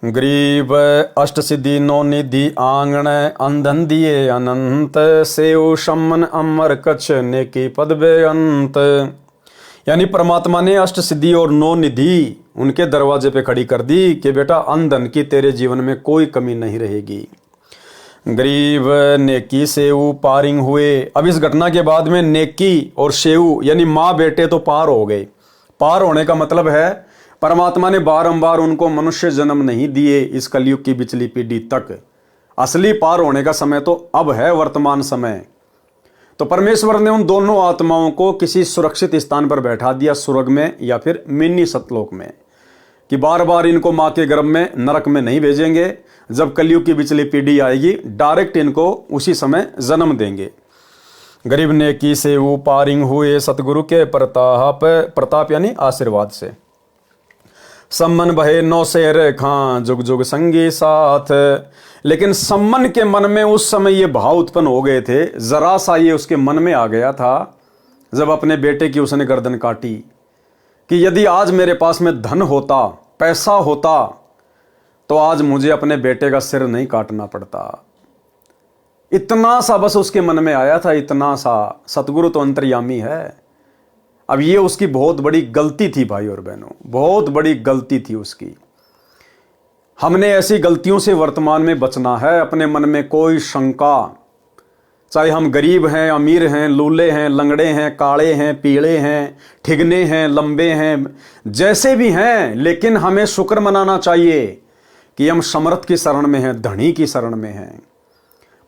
गरीब अष्ट सिद्धि नौ निधि आंगण, अंधन दिए अनंत, सेव सम्मन अमर कच्छ नेकी पद बेअंत। यानी परमात्मा ने अष्ट सिद्धि और 9 निधि उनके दरवाजे पे खड़ी कर दी कि बेटा अंधन की तेरे जीवन में कोई कमी नहीं रहेगी। गरीब नेकी सेऊ पारिंग हुए। अब इस घटना के बाद में नेकी और सेऊ यानी माँ बेटे तो पार हो गए। पार होने का मतलब है परमात्मा ने बारंबार उनको मनुष्य जन्म नहीं दिए इस कलयुग की पिछली पीढ़ी तक। असली पार होने का समय तो अब है, वर्तमान समय। तो परमेश्वर ने उन दोनों आत्माओं को किसी सुरक्षित स्थान पर बैठा दिया, स्वर्ग में या फिर मिनी सतलोक में, कि बार बार इनको माँ के गर्भ में नरक में नहीं भेजेंगे। जब कलयुग की पिछली पीढ़ी आएगी डायरेक्ट इनको उसी समय जन्म देंगे। गरीब नेकी से वो पारिंग हुए सतगुरु के प्रताप यानी आशीर्वाद से। सम्मन बहे नौ शेर खां जुग जुग संगी साथ। लेकिन सम्मन के मन में उस समय ये भाव उत्पन्न हो गए थे, जरा सा ये उसके मन में आ गया था जब अपने बेटे की उसने गर्दन काटी, कि यदि आज मेरे पास में धन होता, पैसा होता, तो आज मुझे अपने बेटे का सिर नहीं काटना पड़ता। इतना सा बस उसके मन में आया था, इतना सा। सतगुरु तो अंतर्यामी है। अब ये उसकी बहुत बड़ी गलती थी भाई और बहनों, बहुत बड़ी गलती थी उसकी। हमने ऐसी गलतियों से वर्तमान में बचना है। अपने मन में कोई शंका, चाहे हम गरीब हैं, अमीर हैं, लूले हैं, लंगड़े हैं, काले हैं, पीले हैं, ठिगने हैं, लंबे हैं, जैसे भी हैं, लेकिन हमें शुक्र मनाना चाहिए कि हम समर्थ की शरण में हैं, धनी की शरण में हैं।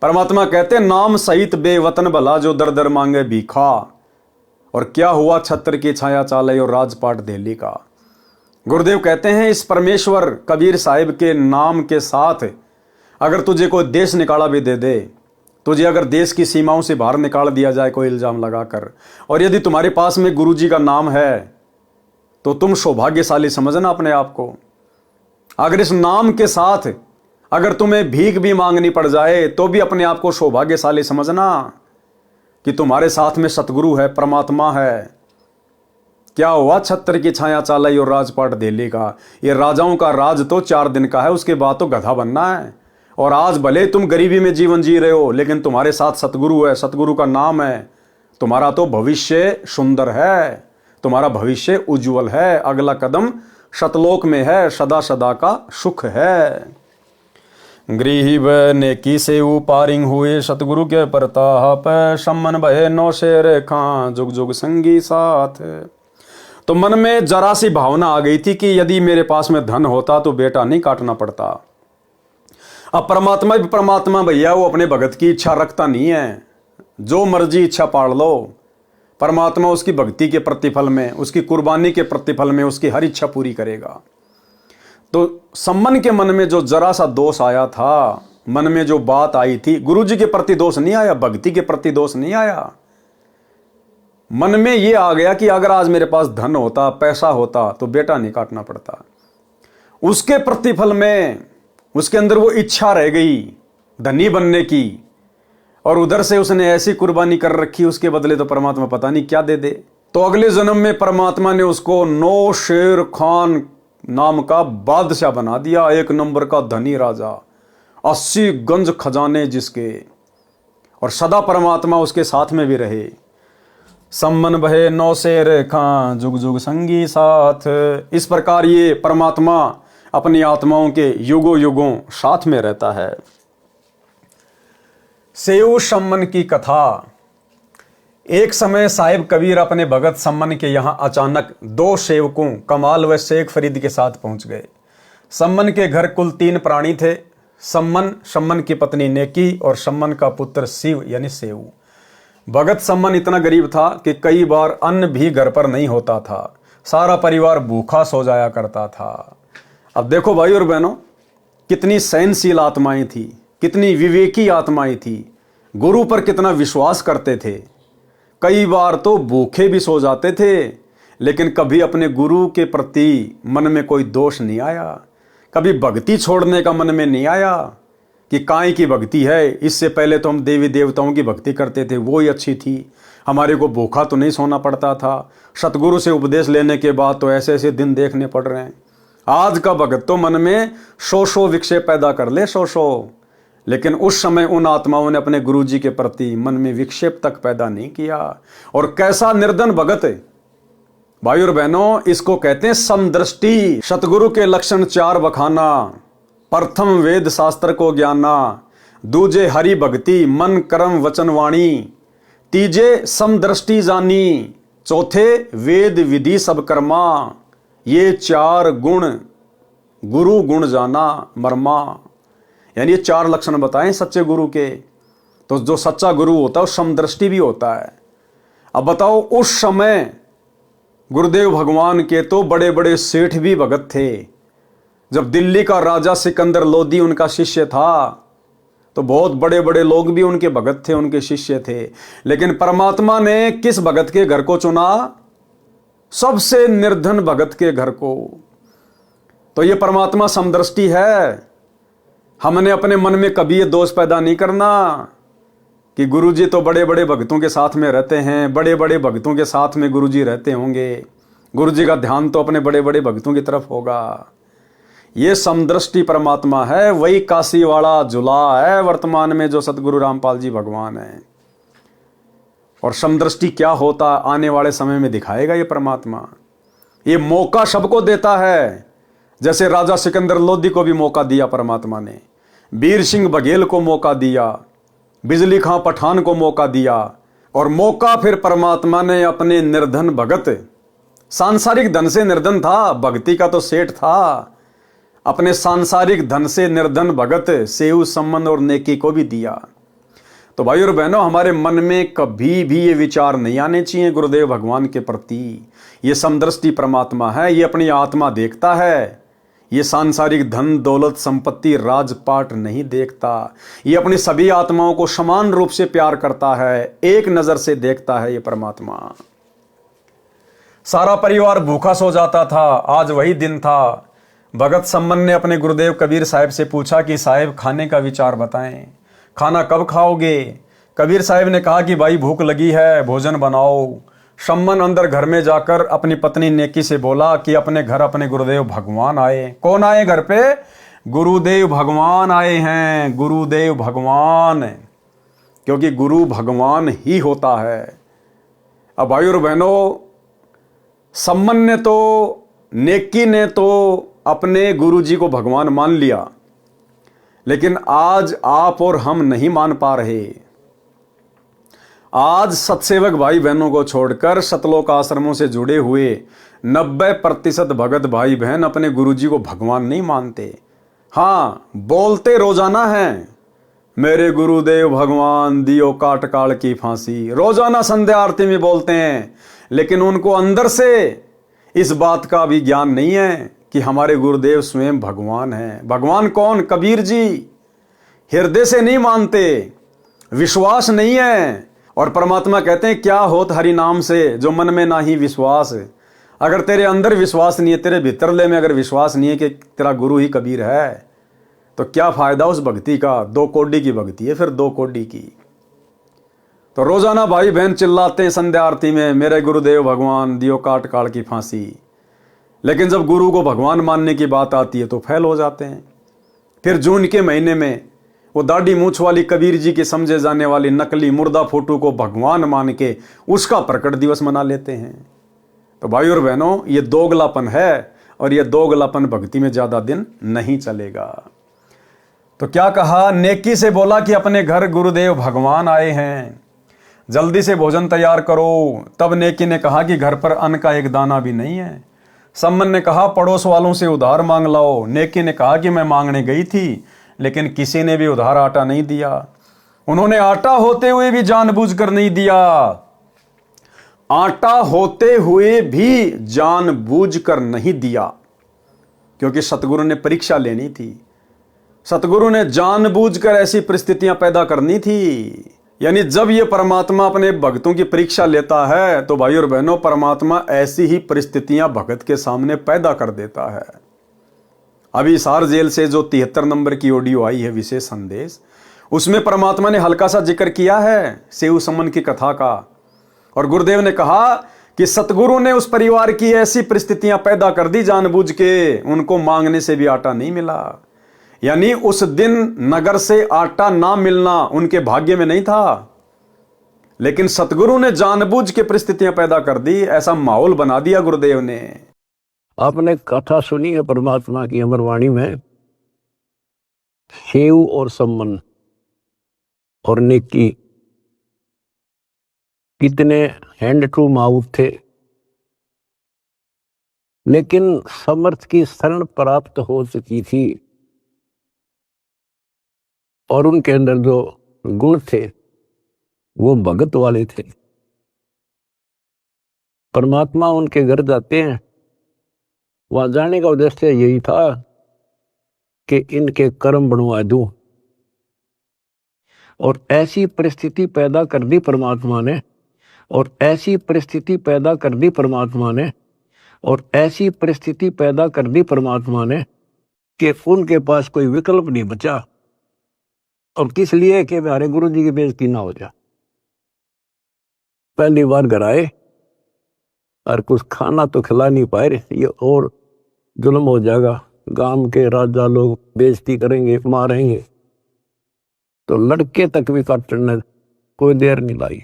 परमात्मा कहते नाम सहित बेवतन भला जो दर दर मांगे भीखा, और क्या हुआ छत्र की छाया चाले और राजपाट दिल्ली का। गुरुदेव कहते हैं इस परमेश्वर कबीर साहिब के नाम के साथ अगर तुझे कोई देश निकाला भी दे दे, तुझे अगर देश की सीमाओं से बाहर निकाल दिया जाए कोई इल्जाम लगाकर, और यदि तुम्हारे पास में गुरु जी का नाम है तो तुम सौभाग्यशाली समझना अपने आप को। अगर इस नाम के साथ अगर तुम्हें भीख भी मांगनी पड़ जाए तो भी अपने आप को सौभाग्यशाली समझना कि तुम्हारे साथ में सतगुरु है, परमात्मा है। क्या हुआ छत्र की छाया चालाई और राजपाट दिल्ली का। ये राजाओं का राज तो 4 दिन का है, उसके बाद तो गधा बनना है। और आज भले तुम गरीबी में जीवन जी रहे हो, लेकिन तुम्हारे साथ सतगुरु है, सतगुरु का नाम है, तुम्हारा तो भविष्य सुंदर है, तुम्हारा भविष्य उज्जवल है। अगला कदम शतलोक में है, सदा सदा का सुख है। गृही व नेकी से उपारिंग हुए सतगुरु के प्रताप, सम्मन भय नौ शेर खां जुग जुग संगी साथ। तो मन में जरा सी भावना आ गई थी कि यदि मेरे पास में धन होता तो बेटा नहीं काटना पड़ता। अब परमात्मा भी परमात्मा भैया, वो अपने भगत की इच्छा रखता नहीं है, जो मर्जी इच्छा पाड़ लो। परमात्मा उसकी भक्ति के प्रतिफल में, उसकी कुर्बानी के प्रतिफल में उसकी हर इच्छा पूरी करेगा। तो सम्मन के मन में जो जरा सा दोष आया था, मन में जो बात आई थी, गुरु जी के प्रति दोष नहीं आया, भक्ति के प्रति दोष नहीं आया। मन में ये आ गया कि अगर आज मेरे पास धन होता, पैसा होता तो बेटा नहीं काटना पड़ता। उसके प्रतिफल में उसके अंदर वो इच्छा रह गई धनी बनने की, और उधर से उसने ऐसी कुर्बानी कर रखी, उसके बदले तो परमात्मा पता नहीं क्या दे दे। तो अगले जन्म में परमात्मा ने उसको 9 शेर खान नाम का बादशाह बना दिया, 1 नंबर का धनी राजा, 80 गंज खजाने जिसके, और सदा परमात्मा उसके साथ में भी रहे। सम्मन भय 9 शेर खां जुग जुग संगी साथ। इस प्रकार ये परमात्मा अपनी आत्माओं के युगों युगों साथ में रहता है। सेऊ सम्मन की कथा। एक समय साहिब कबीर अपने भगत सम्मन के यहां अचानक 2 सेवकों कमाल व शेख फरीद के साथ पहुंच गए। सम्मन के घर कुल 3 प्राणी थे, सम्मन, सम्मन की पत्नी नेकी और सम्मन का पुत्र शिव यानी सेऊ। भगत सम्मन इतना गरीब था कि कई बार अन्न भी घर पर नहीं होता था, सारा परिवार भूखा सो जाया करता था। अब देखो भाई और बहनों, कितनी सहनशील आत्माएं थी, कितनी विवेकी आत्माएं थी, गुरु पर कितना विश्वास करते थे। कई बार तो भूखे भी सो जाते थे, लेकिन कभी अपने गुरु के प्रति मन में कोई दोष नहीं आया, कभी भक्ति छोड़ने का मन में नहीं आया कि काहे की भक्ति है, इससे पहले तो हम देवी देवताओं की भक्ति करते थे, वो ही अच्छी थी, हमारे को भूखा तो नहीं सोना पड़ता था। सतगुरु से उपदेश लेने के बाद तो ऐसे ऐसे दिन देखने पड़ रहे हैं। आज का भगत तो मन में 100 विक्षेप पैदा कर ले, 100, लेकिन उस समय उन आत्माओं ने अपने गुरु जी के प्रति मन में विक्षेप तक पैदा नहीं किया। और कैसा निर्धन भगत है भाई और बहनों, इसको कहते हैं समदृष्टि। सतगुरु के लक्षण 4 बखाना। प्रथम वेद शास्त्र को ज्ञाना, दूजे हरि भक्ति मन कर्म वचन वाणी, तीजे समदृष्टि जानी, चौथे वेद विधि सब कर्मा, ये 4 गुण गुरु गुण जाना मर्मा। यानी ये 4 लक्षण बताएं सच्चे गुरु के। तो जो सच्चा गुरु होता है वो समदृष्टि भी होता है। अब बताओ, उस समय गुरुदेव भगवान के तो बड़े बड़े सेठ भी भगत थे। जब दिल्ली का राजा सिकंदर लोदी उनका शिष्य था, तो बहुत बड़े बड़े लोग भी उनके भगत थे, उनके शिष्य थे। लेकिन परमात्मा ने किस भगत के घर को चुना? सबसे निर्धन भगत के घर को। तो ये परमात्मा समदृष्टि है। हमने अपने मन में कभी ये दोष पैदा नहीं करना कि गुरुजी तो बड़े बड़े भक्तों के साथ में रहते हैं, बड़े बड़े भक्तों के साथ में गुरुजी रहते होंगे, गुरुजी का ध्यान तो अपने बड़े बड़े भक्तों की तरफ होगा। ये समदृष्टि परमात्मा है, वही काशी वाला जुला है वर्तमान में जो सतगुरु रामपाल जी भगवान है। और समदृष्टि क्या होता आने वाले समय में दिखाएगा ये परमात्मा। ये मौका सबको देता है, जैसे राजा सिकंदर लोदी को भी मौका दिया परमात्मा ने, वीर सिंह बघेल को मौका दिया, बिजली खां पठान को मौका दिया, और मौका फिर परमात्मा ने अपने निर्धन भगत, सांसारिक धन से निर्धन था, भक्ति का तो सेठ था, अपने सांसारिक धन से निर्धन भगत सेव संबंध और नेकी को भी दिया। तो भाई और बहनों, हमारे मन में कभी भी ये विचार नहीं आने चाहिए गुरुदेव भगवान के प्रति। ये समदृष्टि परमात्मा है, ये अपनी आत्मा देखता है, ये सांसारिक धन दौलत संपत्ति राजपाट नहीं देखता। ये अपनी सभी आत्माओं को समान रूप से प्यार करता है, एक नजर से देखता है ये परमात्मा। सारा परिवार भूखा सो जाता था, आज वही दिन था। भगत सम्मन ने अपने गुरुदेव कबीर साहब से पूछा कि साहब खाने का विचार बताएं, खाना कब खाओगे। कबीर साहब ने कहा कि भाई भूख लगी है, भोजन बनाओ। सम्मन अंदर घर में जाकर अपनी पत्नी नेकी से बोला कि अपने घर अपने गुरुदेव भगवान आए। कौन आए घर पे? गुरुदेव भगवान आए हैं, गुरुदेव भगवान, क्योंकि गुरु भगवान ही होता है। अब भाई और बहनों, सम्मन ने तो, नेकी ने तो अपने गुरु जी को भगवान मान लिया, लेकिन आज आप और हम नहीं मान पा रहे। आज सत्सेवक भाई बहनों को छोड़कर सतलोक आश्रमों से जुड़े हुए 90% भगत भाई बहन अपने गुरुजी को भगवान नहीं मानते। हाँ, बोलते रोजाना हैं, मेरे गुरुदेव भगवान दियो काट काल की फांसी, रोजाना संध्या आरती में बोलते हैं, लेकिन उनको अंदर से इस बात का भी ज्ञान नहीं है कि हमारे गुरुदेव स्वयं भगवान हैं। भगवान कौन? कबीर जी। हृदय से नहीं मानते, विश्वास नहीं है। और परमात्मा कहते हैं क्या होत हरि नाम से जो मन में ना ही विश्वास। अगर तेरे अंदर विश्वास नहीं है, तेरे भीतरले में अगर विश्वास नहीं है कि तेरा गुरु ही कबीर है, तो क्या फायदा उस भक्ति का? 2 कौड़ी की भक्ति है, फिर 2 कौड़ी की। तो रोजाना भाई बहन चिल्लाते हैं संध्या आरती में, मेरे गुरुदेव भगवान दियो काट काल की फांसी, लेकिन जब गुरु को भगवान मानने की बात आती है तो फेल हो जाते हैं। फिर जून के महीने में वो दाढ़ी मूछ वाली कबीर जी के समझे जाने वाली नकली मुर्दा फोटो को भगवान मान के उसका प्रकट दिवस मना लेते हैं। तो भाई और बहनों, ये दोगलापन है, और ये दोगलापन भक्ति में ज्यादा दिन नहीं चलेगा। तो क्या कहा? नेकी से बोला कि अपने घर गुरुदेव भगवान आए हैं, जल्दी से भोजन तैयार करो। तब नेकी ने कहा कि घर पर अन्न का एक दाना भी नहीं है। सम्मन ने कहा पड़ोस वालों से उधार मांग लाओ। नेकी ने कहा कि मैं मांगने गई थी, लेकिन किसी ने भी उधार आटा नहीं दिया। उन्होंने आटा होते हुए भी जानबूझकर नहीं दिया, आटा होते हुए भी जानबूझकर नहीं दिया, क्योंकि सतगुरु ने परीक्षा लेनी थी। सतगुरु ने जानबूझकर ऐसी परिस्थितियां पैदा करनी थी। यानी जब ये परमात्मा अपने भक्तों की परीक्षा लेता है, तो भाई और बहनों, परमात्मा ऐसी ही परिस्थितियां भगत के सामने पैदा कर देता है। अभी हिसार जेल से जो 73 नंबर की ऑडियो आई है, विशेष संदेश, उसमें परमात्मा ने हल्का सा जिक्र किया है सेव समन की कथा का। और गुरुदेव ने कहा कि सतगुरु ने उस परिवार की ऐसी परिस्थितियां पैदा कर दी जानबूझ के, उनको मांगने से भी आटा नहीं मिला। यानी उस दिन नगर से आटा ना मिलना उनके भाग्य में नहीं था, लेकिन सतगुरु ने जानबूझ के परिस्थितियां पैदा कर दी, ऐसा माहौल बना दिया गुरुदेव ने। आपने कथा सुनी है परमात्मा की अमरवाणी में, सेव और सम्मन और नेकी कितने हैंड टू माउथ थे, लेकिन समर्थ की शरण प्राप्त हो चुकी थी और उनके अंदर जो गुण थे वो भगत वाले थे। परमात्मा उनके घर जाते हैं, वहां जाने का उद्देश्य यही था कि इनके कर्म बनवा दूं, और ऐसी परिस्थिति पैदा कर दी परमात्मा ने, और ऐसी परिस्थिति पैदा कर दी परमात्मा ने, और ऐसी परिस्थिति पैदा कर दी परमात्मा ने कि उनके पास कोई विकल्प नहीं बचा। और किस लिए? कि हमारे गुरु जी की बेइज्जती ना हो जाए। पहली बार घर आए और कुछ खाना तो खिला नहीं पाए, ये और जुल्म हो जाएगा, गांव के राजा लोग बेइज्जती करेंगे, मारेंगे। तो लड़के तक भी काटने कोई देर नहीं लाई,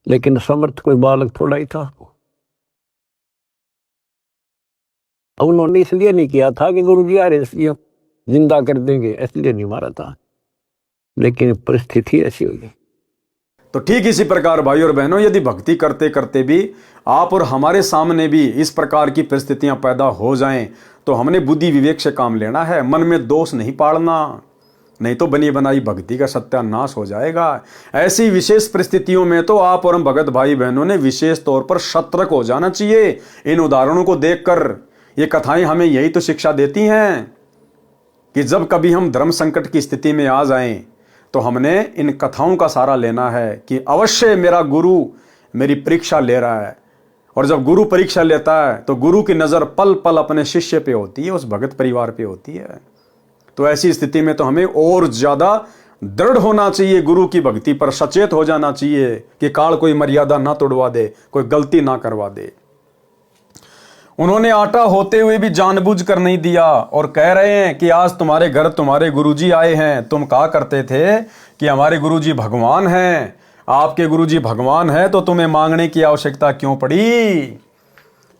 लेकिन समर्थ कोई बालक थोड़ा ही था। उन्होंने इसलिए नहीं किया था कि गुरु जी आ रहे इसलिए जिंदा कर देंगे, इसलिए नहीं मारा था, लेकिन परिस्थिति ऐसी हो गई। तो ठीक इसी प्रकार भाई और बहनों, यदि भक्ति करते करते भी आप और हमारे सामने भी इस प्रकार की परिस्थितियां पैदा हो जाएं, तो हमने बुद्धि विवेक से काम लेना है, मन में दोष नहीं पालना, नहीं तो बनी बनाई भक्ति का सत्यानाश हो जाएगा। ऐसी विशेष परिस्थितियों में तो आप और हम भगत भाई बहनों ने विशेष तौर पर सतर्क हो जाना चाहिए। इन उदाहरणों को देखकर ये कथाएं हमें यही तो शिक्षा देती हैं कि जब कभी हम धर्म संकट की स्थिति में आ जाएं, तो हमने इन कथाओं का सहारा लेना है कि अवश्य मेरा गुरु मेरी परीक्षा ले रहा है, और जब गुरु परीक्षा लेता है तो गुरु की नज़र पल पल अपने शिष्य पे होती है, उस भगत परिवार पे होती है। तो ऐसी स्थिति में तो हमें और ज़्यादा दृढ़ होना चाहिए, गुरु की भक्ति पर सचेत हो जाना चाहिए कि काल कोई मर्यादा ना तोड़वा दे, कोई गलती ना करवा दे। उन्होंने आटा होते हुए भी जानबूझ कर नहीं दिया और कह रहे हैं कि आज तुम्हारे घर तुम्हारे गुरुजी आए हैं, तुम कहा करते थे कि हमारे गुरुजी भगवान हैं, आपके गुरुजी भगवान हैं, तो तुम्हें मांगने की आवश्यकता क्यों पड़ी।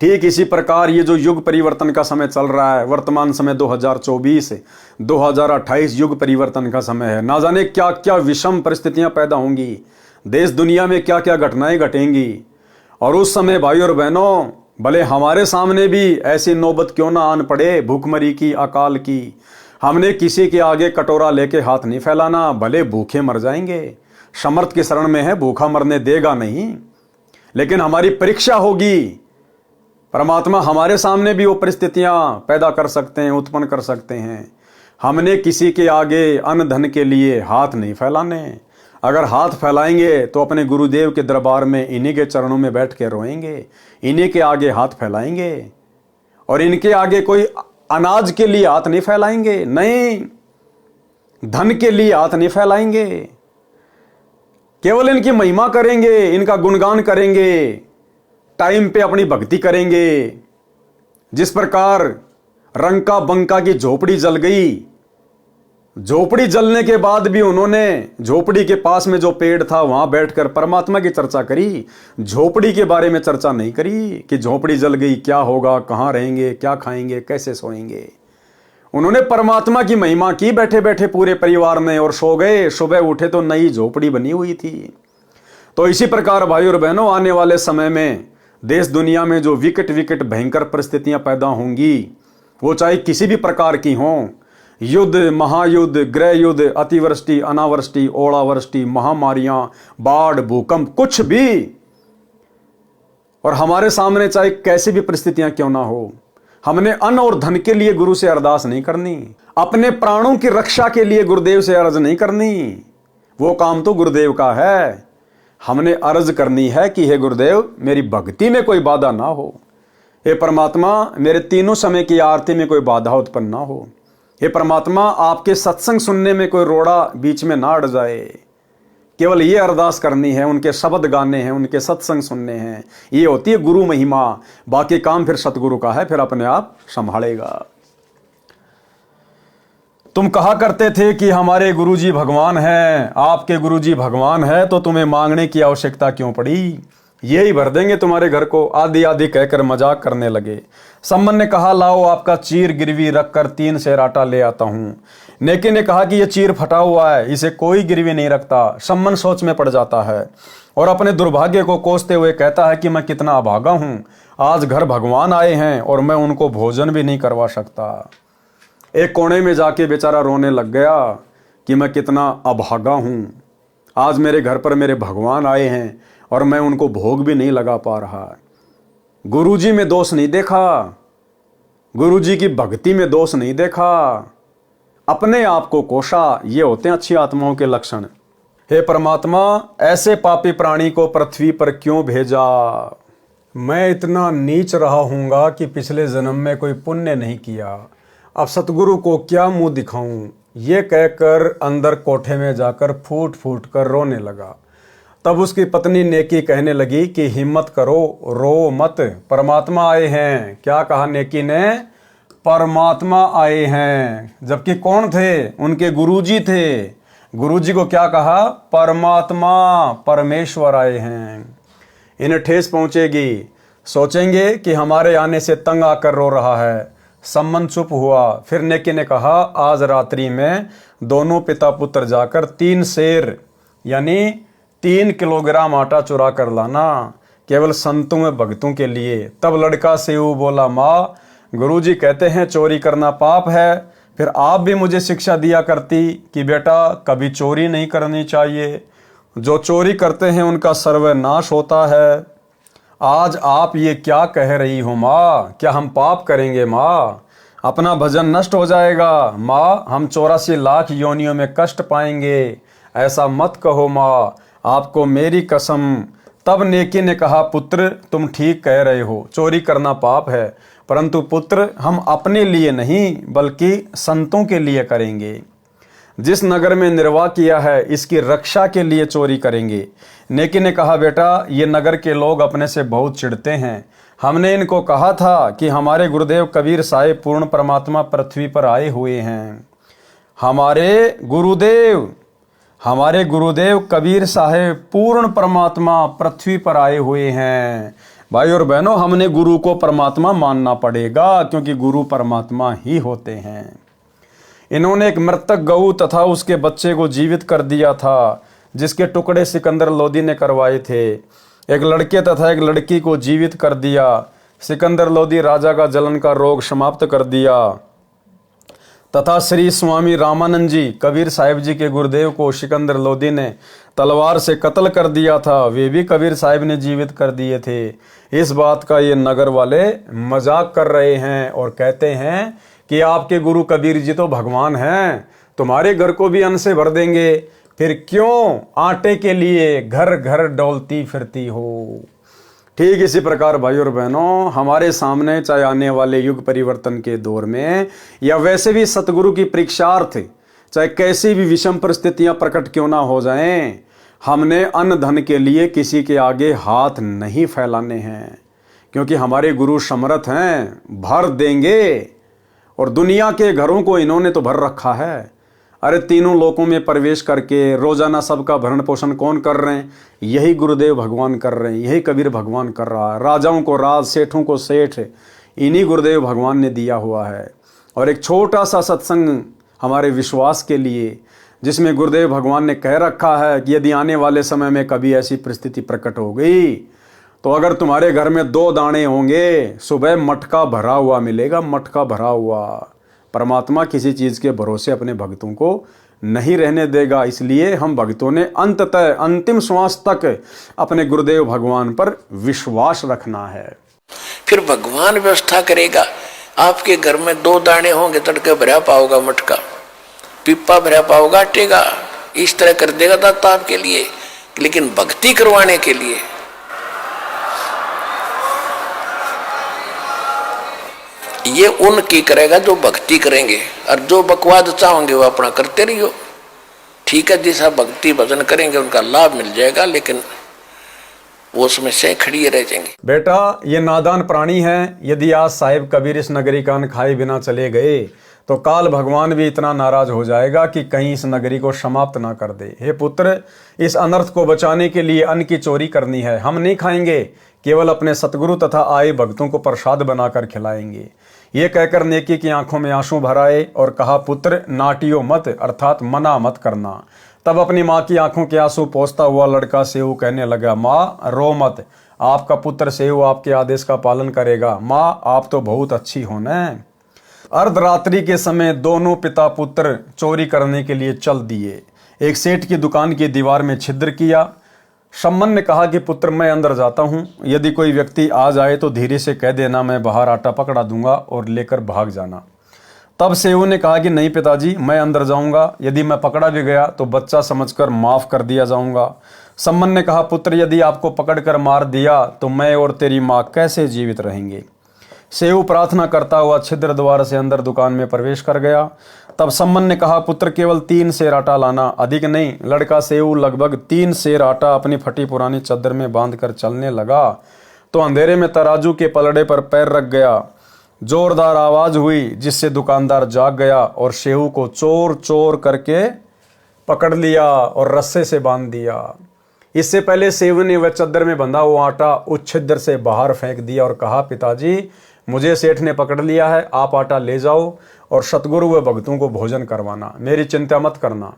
ठीक इसी प्रकार ये जो युग परिवर्तन का समय चल रहा है, वर्तमान समय 2024-2028 युग परिवर्तन का समय है। ना जाने क्या क्या विषम परिस्थितियां पैदा होंगी, देश दुनिया में क्या क्या घटनाएं घटेंगी, और उस समय भाई और बहनों भले हमारे सामने भी ऐसी नौबत क्यों ना आन पड़े, भूखमरी की, अकाल की, हमने किसी के आगे कटोरा लेके हाथ नहीं फैलाना, भले भूखे मर जाएंगे, समर्थ की शरण में है, भूखा मरने देगा नहीं, लेकिन हमारी परीक्षा होगी। परमात्मा हमारे सामने भी वो परिस्थितियां पैदा कर सकते हैं, उत्पन्न कर सकते हैं। हमने किसी के आगे अन्न धन के लिए हाथ नहीं फैलाने। अगर हाथ फैलाएंगे तो अपने गुरुदेव के दरबार में इन्हीं के चरणों में बैठ के रोएंगे, इन्हीं के आगे हाथ फैलाएंगे, और इनके आगे कोई अनाज के लिए हाथ नहीं फैलाएंगे, नहीं, धन के लिए हाथ नहीं फैलाएंगे, केवल इनकी महिमा करेंगे, इनका गुणगान करेंगे, टाइम पे अपनी भक्ति करेंगे। जिस प्रकार रंका बंका की झोपड़ी जल गई, झोपड़ी जलने के बाद भी उन्होंने झोपड़ी के पास में जो पेड़ था वहां बैठकर परमात्मा की चर्चा करी, झोपड़ी के बारे में चर्चा नहीं करी कि झोपड़ी जल गई क्या होगा, कहां रहेंगे, क्या खाएंगे, कैसे सोएंगे। उन्होंने परमात्मा की महिमा की बैठे बैठे पूरे परिवार ने, और सो गए, सुबह उठे तो नई झोपड़ी बनी हुई थी। तो इसी प्रकार भाई और बहनों, आने वाले समय में देश दुनिया में जो विकट विकट भयंकर परिस्थितियां पैदा होंगी, वो चाहे किसी भी प्रकार की हों, युद्ध, महायुद्ध, गृह युद्ध, अतिवृष्टि, अनावृष्टि, ओलावृष्टि, महामारियां, बाढ़, भूकंप, कुछ भी, और हमारे सामने चाहे कैसी भी परिस्थितियां क्यों ना हो, हमने अन्न और धन के लिए गुरु से अरदास नहीं करनी, अपने प्राणों की रक्षा के लिए गुरुदेव से अर्ज नहीं करनी, वो काम तो गुरुदेव का है। हमने अर्ज करनी है कि हे गुरुदेव, मेरी भक्ति में कोई बाधा ना हो, हे परमात्मा मेरे तीनों समय की आरती में कोई बाधा उत्पन्न ना हो, हे परमात्मा आपके सत्संग सुनने में कोई रोड़ा बीच में ना अड़ जाए। केवल ये अरदास करनी है, उनके शब्द गाने हैं, उनके सत्संग सुनने हैं, ये होती है गुरु महिमा। बाकी काम फिर सतगुरु का है, फिर अपने आप संभालेगा। तुम कहा करते थे कि हमारे गुरुजी भगवान हैं, आपके गुरुजी भगवान है, तो तुम्हें मांगने की आवश्यकता क्यों पड़ी, यही भर देंगे तुम्हारे घर को, आदि आदि कहकर मजाक करने लगे। सम्मन ने कहा, लाओ आपका चीर गिरवी रखकर 3 सेर आटा ले आता हूं। नेकी ने कहा कि यह चीर फटा हुआ है, इसे कोई गिरवी नहीं रखता। सम्मन सोच में पड़ जाता है और अपने दुर्भाग्य को कोसते हुए कहता है कि मैं कितना अभागा हूं, आज घर भगवान आए हैं और मैं उनको भोजन भी नहीं करवा सकता। एक कोने में जाके बेचारा रोने लग गया कि मैं कितना अभागा हूं, आज मेरे घर पर मेरे भगवान आए हैं और मैं उनको भोग भी नहीं लगा पा रहा। गुरुजी में दोष नहीं देखा, गुरुजी की भक्ति में दोष नहीं देखा, अपने आप को कोसा। ये होते हैं अच्छी आत्माओं के लक्षण। हे परमात्मा, ऐसे पापी प्राणी को पृथ्वी पर क्यों भेजा? मैं इतना नीच रहा हूँगा कि पिछले जन्म में कोई पुण्य नहीं किया, अब सतगुरु को क्या मुंह दिखाऊं? ये कहकर अंदर कोठे में जाकर फूट फूट कर रोने लगा। तब उसकी पत्नी नेकी कहने लगी कि हिम्मत करो, रो मत, परमात्मा आए हैं। क्या कहा नेकी ने? परमात्मा आए हैं। जबकि कौन थे? उनके गुरुजी थे। गुरुजी को क्या कहा? परमात्मा, परमेश्वर आए हैं। इन्हें ठेस पहुंचेगी, सोचेंगे कि हमारे आने से तंग आकर रो रहा है। सम्मन चुप हुआ। फिर नेकी ने कहा, आज रात्रि में दोनों पिता पुत्र जाकर 3 सेर यानी 3 किलोग्राम आटा चुरा कर लाना केवल संतों में भक्तों के लिए। तब लड़का सेऊ बोला, माँ गुरुजी कहते हैं चोरी करना पाप है, फिर आप भी मुझे शिक्षा दिया करती कि बेटा कभी चोरी नहीं करनी चाहिए, जो चोरी करते हैं उनका सर्वनाश होता है। आज आप ये क्या कह रही हो माँ, क्या हम पाप करेंगे माँ? अपना भजन नष्ट हो जाएगा माँ, हम 84 लाख योनियों में कष्ट पाएंगे, ऐसा मत कहो माँ, आपको मेरी कसम। तब नेकी ने कहा, पुत्र तुम ठीक कह रहे हो, चोरी करना पाप है, परंतु पुत्र हम अपने लिए नहीं बल्कि संतों के लिए करेंगे। जिस नगर में निर्वाह किया है इसकी रक्षा के लिए चोरी करेंगे। नेकी ने कहा, बेटा ये नगर के लोग अपने से बहुत चिढ़ते हैं, हमने इनको कहा था कि हमारे गुरुदेव कबीर साहिब पूर्ण परमात्मा पृथ्वी पर आए हुए हैं। हमारे गुरुदेव कबीर साहिब पूर्ण परमात्मा पृथ्वी पर आए हुए हैं। भाई और बहनों, हमने गुरु को परमात्मा मानना पड़ेगा क्योंकि गुरु परमात्मा ही होते हैं। इन्होंने एक मृतक गऊ तथा उसके बच्चे को जीवित कर दिया था, जिसके टुकड़े सिकंदर लोदी ने करवाए थे। एक लड़के तथा एक लड़की को जीवित कर दिया। सिकंदर लोदी राजा का जलन का रोग समाप्त कर दिया तथा श्री स्वामी रामानंद जी कबीर साहिब जी के गुरुदेव को सिकंदर लोदी ने तलवार से कत्ल कर दिया था, वे भी कबीर साहिब ने जीवित कर दिए थे। इस बात का ये नगर वाले मजाक कर रहे हैं और कहते हैं कि आपके गुरु कबीर जी तो भगवान हैं, तुम्हारे घर को भी अन्न से भर देंगे, फिर क्यों आटे के लिए घर घर डोलती फिरती हो। ठीक इसी प्रकार भाई और बहनों, हमारे सामने चाहे आने वाले युग परिवर्तन के दौर में या वैसे भी सतगुरु की परीक्षार्थ चाहे कैसी भी विषम परिस्थितियां प्रकट क्यों ना हो जाएं, हमने अन्न धन के लिए किसी के आगे हाथ नहीं फैलाने हैं, क्योंकि हमारे गुरु समर्थ हैं, भर देंगे। और दुनिया के घरों को इन्होंने तो भर रखा है। अरे तीनों लोकों में प्रवेश करके रोजाना सबका भरण पोषण कौन कर रहे हैं? यही गुरुदेव भगवान कर रहे हैं, यही कबीर भगवान कर रहा है। राजाओं को राज, सेठों को सेठ, इन्हीं गुरुदेव भगवान ने दिया हुआ है। और एक छोटा सा सत्संग हमारे विश्वास के लिए, जिसमें गुरुदेव भगवान ने कह रखा है कि यदि आने वाले समय में कभी ऐसी परिस्थिति प्रकट हो गई तो अगर तुम्हारे घर में 2 दाने होंगे, सुबह मटका भरा हुआ मिलेगा, मटका भरा हुआ। परमात्मा किसी चीज के भरोसे अपने भक्तों को नहीं रहने देगा, इसलिए हम भक्तों ने अंततः अंतिम श्वास तक अपने गुरुदेव भगवान पर विश्वास रखना है। फिर भगवान व्यवस्था करेगा। आपके घर में 2 दाने होंगे, तड़के भरा पाओगा मटका, पिप्पा भरा पाओगा आटे का, इस तरह कर देगा दाता आपके लिए। लेकिन भक्ति करवाने के लिए ये उनकी करेगा जो भक्ति करेंगे, और जो बकवाद चाहोगे वो अपना करते रहियो। ठीक है, जैसा भक्ति भजन करेंगे उनका लाभ मिल जाएगा, लेकिन वो उसमें से खड़ी रह जाएंगे। बेटा ये नादान प्राणी है, यदि आज साहिब कबीर इस नगरी का अन्न खाए बिना चले गए तो काल भगवान भी इतना नाराज हो जाएगा कि कहीं इस नगरी को समाप्त ना कर दे। हे पुत्र, इस अनर्थ को बचाने के लिए अन्न की चोरी करनी है, हम नहीं खाएंगे, केवल अपने सतगुरु तथा आए भक्तों को प्रसाद बनाकर खिलाएंगे। ये कहकर नेकी की आंखों में आंसू भराए और कहा, पुत्र नाटियो मत, अर्थात मना मत करना। तब अपनी माँ की आंखों के आंसू पोंछता हुआ लड़का सेऊ कहने लगा, माँ रो मत, आपका पुत्र सेऊ आपके आदेश का पालन करेगा। माँ आप तो बहुत अच्छी हो न। अर्धरात्रि के समय दोनों पिता पुत्र चोरी करने के लिए चल दिए। एक सेठ की दुकान की दीवार में छिद्र किया। सम्मन ने कहा कि पुत्र मैं अंदर जाता हूँ, यदि कोई व्यक्ति आ जाए तो धीरे से कह देना, मैं बाहर आटा पकड़ा दूंगा और लेकर भाग जाना। तब सेऊ ने कहा कि नहीं पिताजी, मैं अंदर जाऊंगा, यदि मैं पकड़ा भी गया तो बच्चा समझकर माफ कर दिया जाऊंगा। सम्मन ने कहा, पुत्र यदि आपको पकड़कर मार दिया तो मैं और तेरी माँ कैसे जीवित रहेंगे? सेऊ प्रार्थना करता हुआ छिद्र द्वार से अंदर दुकान में प्रवेश कर गया। तब सम्मन ने कहा, पुत्र केवल 3 सेर आटा लाना, अधिक नहीं। लड़का सेऊ लगभग 3 सेर आटा अपनी फटी पुरानी चादर में बांधकर चलने लगा तो अंधेरे में तराजू के पलड़े पर पैर रख गया। जोरदार आवाज हुई जिससे दुकानदार जाग गया और सेऊ को चोर चोर करके पकड़ लिया और रस्से से बांध दिया। इससे पहले सेऊ ने वह चादर में बंधा हुआ आटा उस छिद्र से बाहर फेंक दिया और कहा, पिताजी मुझे सेठ ने पकड़ लिया है, आप आटा ले जाओ और सतगुरु व भक्तों को भोजन करवाना, मेरी चिंता मत करना।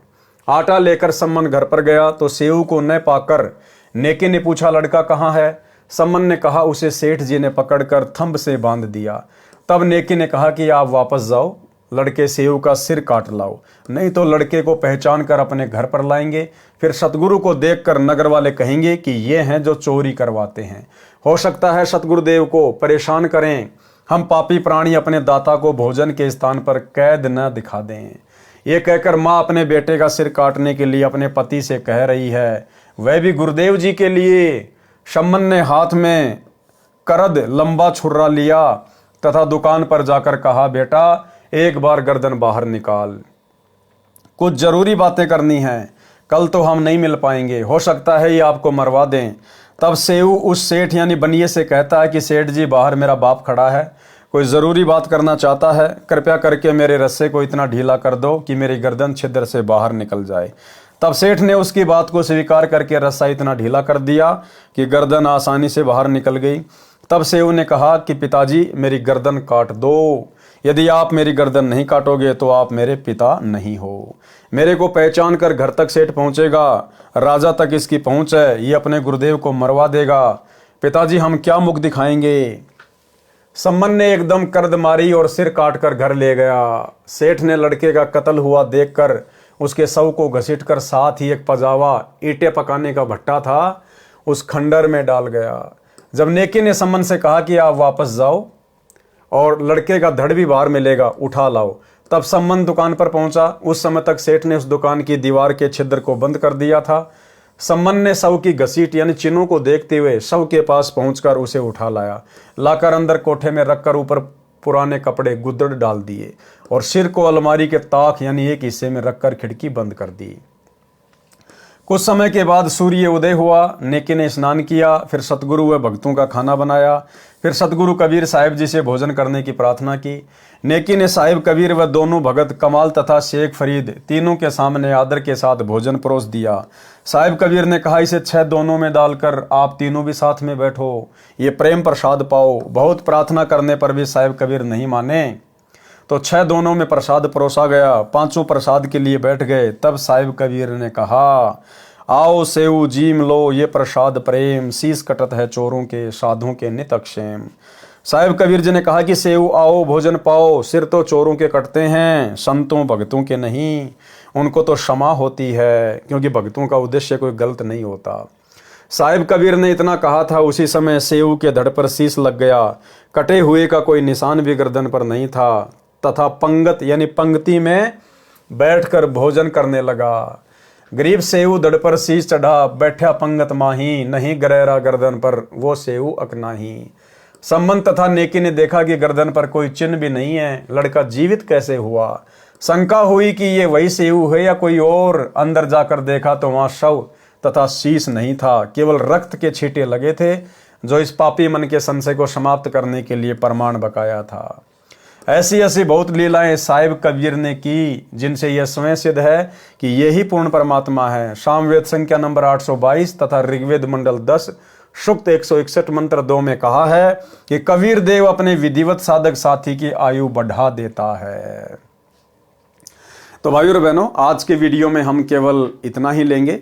आटा लेकर सम्मन घर पर गया तो सेऊ को न पाकर नेकी ने पूछा, लड़का कहाँ है? सम्मन ने कहा, उसे सेठ जी ने पकड़कर थंब से बांध दिया। तब नेकी ने कहा कि आप वापस जाओ, लड़के सेऊ का सिर काट लाओ, नहीं तो लड़के को पहचान कर अपने घर पर लाएंगे। फिर सतगुरु को देखकर नगर वाले कहेंगे कि ये हैं जो चोरी करवाते हैं। हो सकता है सतगुरुदेव को परेशान करें, हम पापी प्राणी अपने दाता को भोजन के स्थान पर कैद न दिखा दें। ये कहकर माँ अपने बेटे का सिर काटने के लिए अपने पति से कह रही है, वह भी गुरुदेव जी के लिए। सम्मन ने हाथ में करद लंबा छुर्रा लिया तथा दुकान पर जाकर कहा, बेटा एक बार गर्दन बाहर निकाल, कुछ जरूरी बातें करनी हैं, कल तो हम नहीं मिल पाएंगे, हो सकता है ये आपको मरवा दें। तब सेऊ उस सेठ यानी बनिए से कहता है कि सेठ जी, बाहर मेरा बाप खड़ा है, कोई ज़रूरी बात करना चाहता है, कृपया करके मेरे रस्से को इतना ढीला कर दो कि मेरी गर्दन छिद्र से बाहर निकल जाए। तब सेठ ने उसकी बात को स्वीकार करके रस्सा इतना ढीला कर दिया कि गर्दन आसानी से बाहर निकल गई। तब सेऊ ने कहा कि पिताजी, मेरी गर्दन काट दो, यदि आप मेरी गर्दन नहीं काटोगे तो आप मेरे पिता नहीं हो। मेरे को पहचान कर घर तक सेठ पहुंचेगा, राजा तक इसकी पहुंच है, ये अपने गुरुदेव को मरवा देगा। पिताजी, हम क्या मुख दिखाएंगे? सम्मन ने एकदम कर्द मारी और सिर काट कर घर ले गया। सेठ ने लड़के का कत्ल हुआ देखकर उसके शव को घसीटकर साथ ही एक पजावा, ईंटें पकाने का भट्टा था, उस खंडर में डाल गया। जब नेकी ने सम्मन से कहा कि आप वापस जाओ और लड़के का धड़ भी बाहर मिलेगा, उठा लाओ, तब सम्मन दुकान पर पहुंचा। उस समय तक सेठ ने उस दुकान की दीवार के छिद्र को बंद कर दिया था। सम्मन ने शव की घसीट यानी चिन्हों को देखते हुए शव के पास पहुंचकर उसे उठा लाया, लाकर अंदर कोठे में रखकर ऊपर पुराने कपड़े गुद्दड़ डाल दिए और सिर को अलमारी के ताक यानी एक हिस्से में रखकर खिड़की बंद कर दी। कुछ समय के बाद सूर्य उदय हुआ। नेकी ने स्नान किया, फिर सतगुरु व भक्तों का खाना बनाया, फिर सतगुरु कबीर साहिब जी से भोजन करने की प्रार्थना की। नेकी ने साहिब कबीर व दोनों भगत कमाल तथा शेख फरीद तीनों के सामने आदर के साथ भोजन परोस दिया। साहिब कबीर ने कहा, इसे 6 दोनों में डालकर आप तीनों भी साथ में बैठो, ये प्रेम प्रसाद पाओ। बहुत प्रार्थना करने पर भी साहिब कबीर नहीं माने तो 6 दोनों में प्रसाद परोसा गया। 5 प्रसाद के लिए बैठ गए। तब साहिब कबीर ने कहा, आओ सेऊ जीम लो, ये प्रसाद प्रेम, शीश कटत है चोरों के, साधुओं के नित अक्षेम। साहिब कबीर जी ने कहा कि सेऊ आओ, भोजन पाओ, सिर तो चोरों के कटते हैं, संतों भक्तों के नहीं, उनको तो क्षमा होती है, क्योंकि भक्तों का उद्देश्य कोई गलत नहीं होता। साहिब कबीर ने इतना कहा था, उसी समय सेऊ के धड़ पर शीश लग गया। कटे हुए का कोई निशान भी गर्दन पर नहीं था तथा पंगत यानी पंक्ति में बैठकर भोजन करने लगा। गरीब सेऊ धड़ पर शीश चढ़ा, बैठा पंगत माही, नहीं गरेरा गर्दन पर वो सेऊ अकनाही। सम्मन तथा नेकी ने देखा कि गर्दन पर कोई चिन्ह भी नहीं है, लड़का जीवित कैसे हुआ। शंका हुई कि ये वही सेऊ है या कोई और। अंदर जाकर देखा तो वहां शव तथा शीश नहीं था, केवल रक्त के छींटे लगे थे, जो इस पापी मन के संशय को समाप्त करने के लिए प्रमाण बकाया था। ऐसी ऐसी बहुत लीलाएं साहिब कबीर ने की, जिनसे यह स्वयं सिद्ध है कि यही पूर्ण परमात्मा है। सामवेद संख्या नंबर 822 तथा ऋग्वेद मंडल 10 सूक्त 161 मंत्र 2 में कहा है कि कबीर देव अपने विधिवत साधक साथी की आयु बढ़ा देता है। तो भाइयों और बहनों, आज के वीडियो में हम केवल इतना ही लेंगे।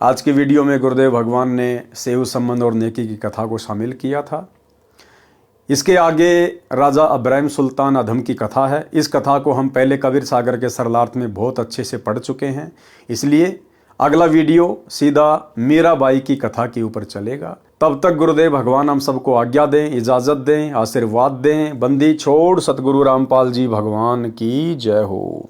आज के वीडियो में गुरुदेव भगवान ने सेऊ सम्मन और नेकी की कथा को शामिल किया था। इसके आगे राजा अब्राहिम सुल्तान अधम की कथा है। इस कथा को हम पहले कबीर सागर के सरलार्थ में बहुत अच्छे से पढ़ चुके हैं, इसलिए अगला वीडियो सीधा मीराबाई की कथा के ऊपर चलेगा। तब तक गुरुदेव भगवान हम सबको आज्ञा दें, इजाज़त दें, आशीर्वाद दें। बंदी छोड़ सतगुरु रामपाल जी भगवान की जय हो।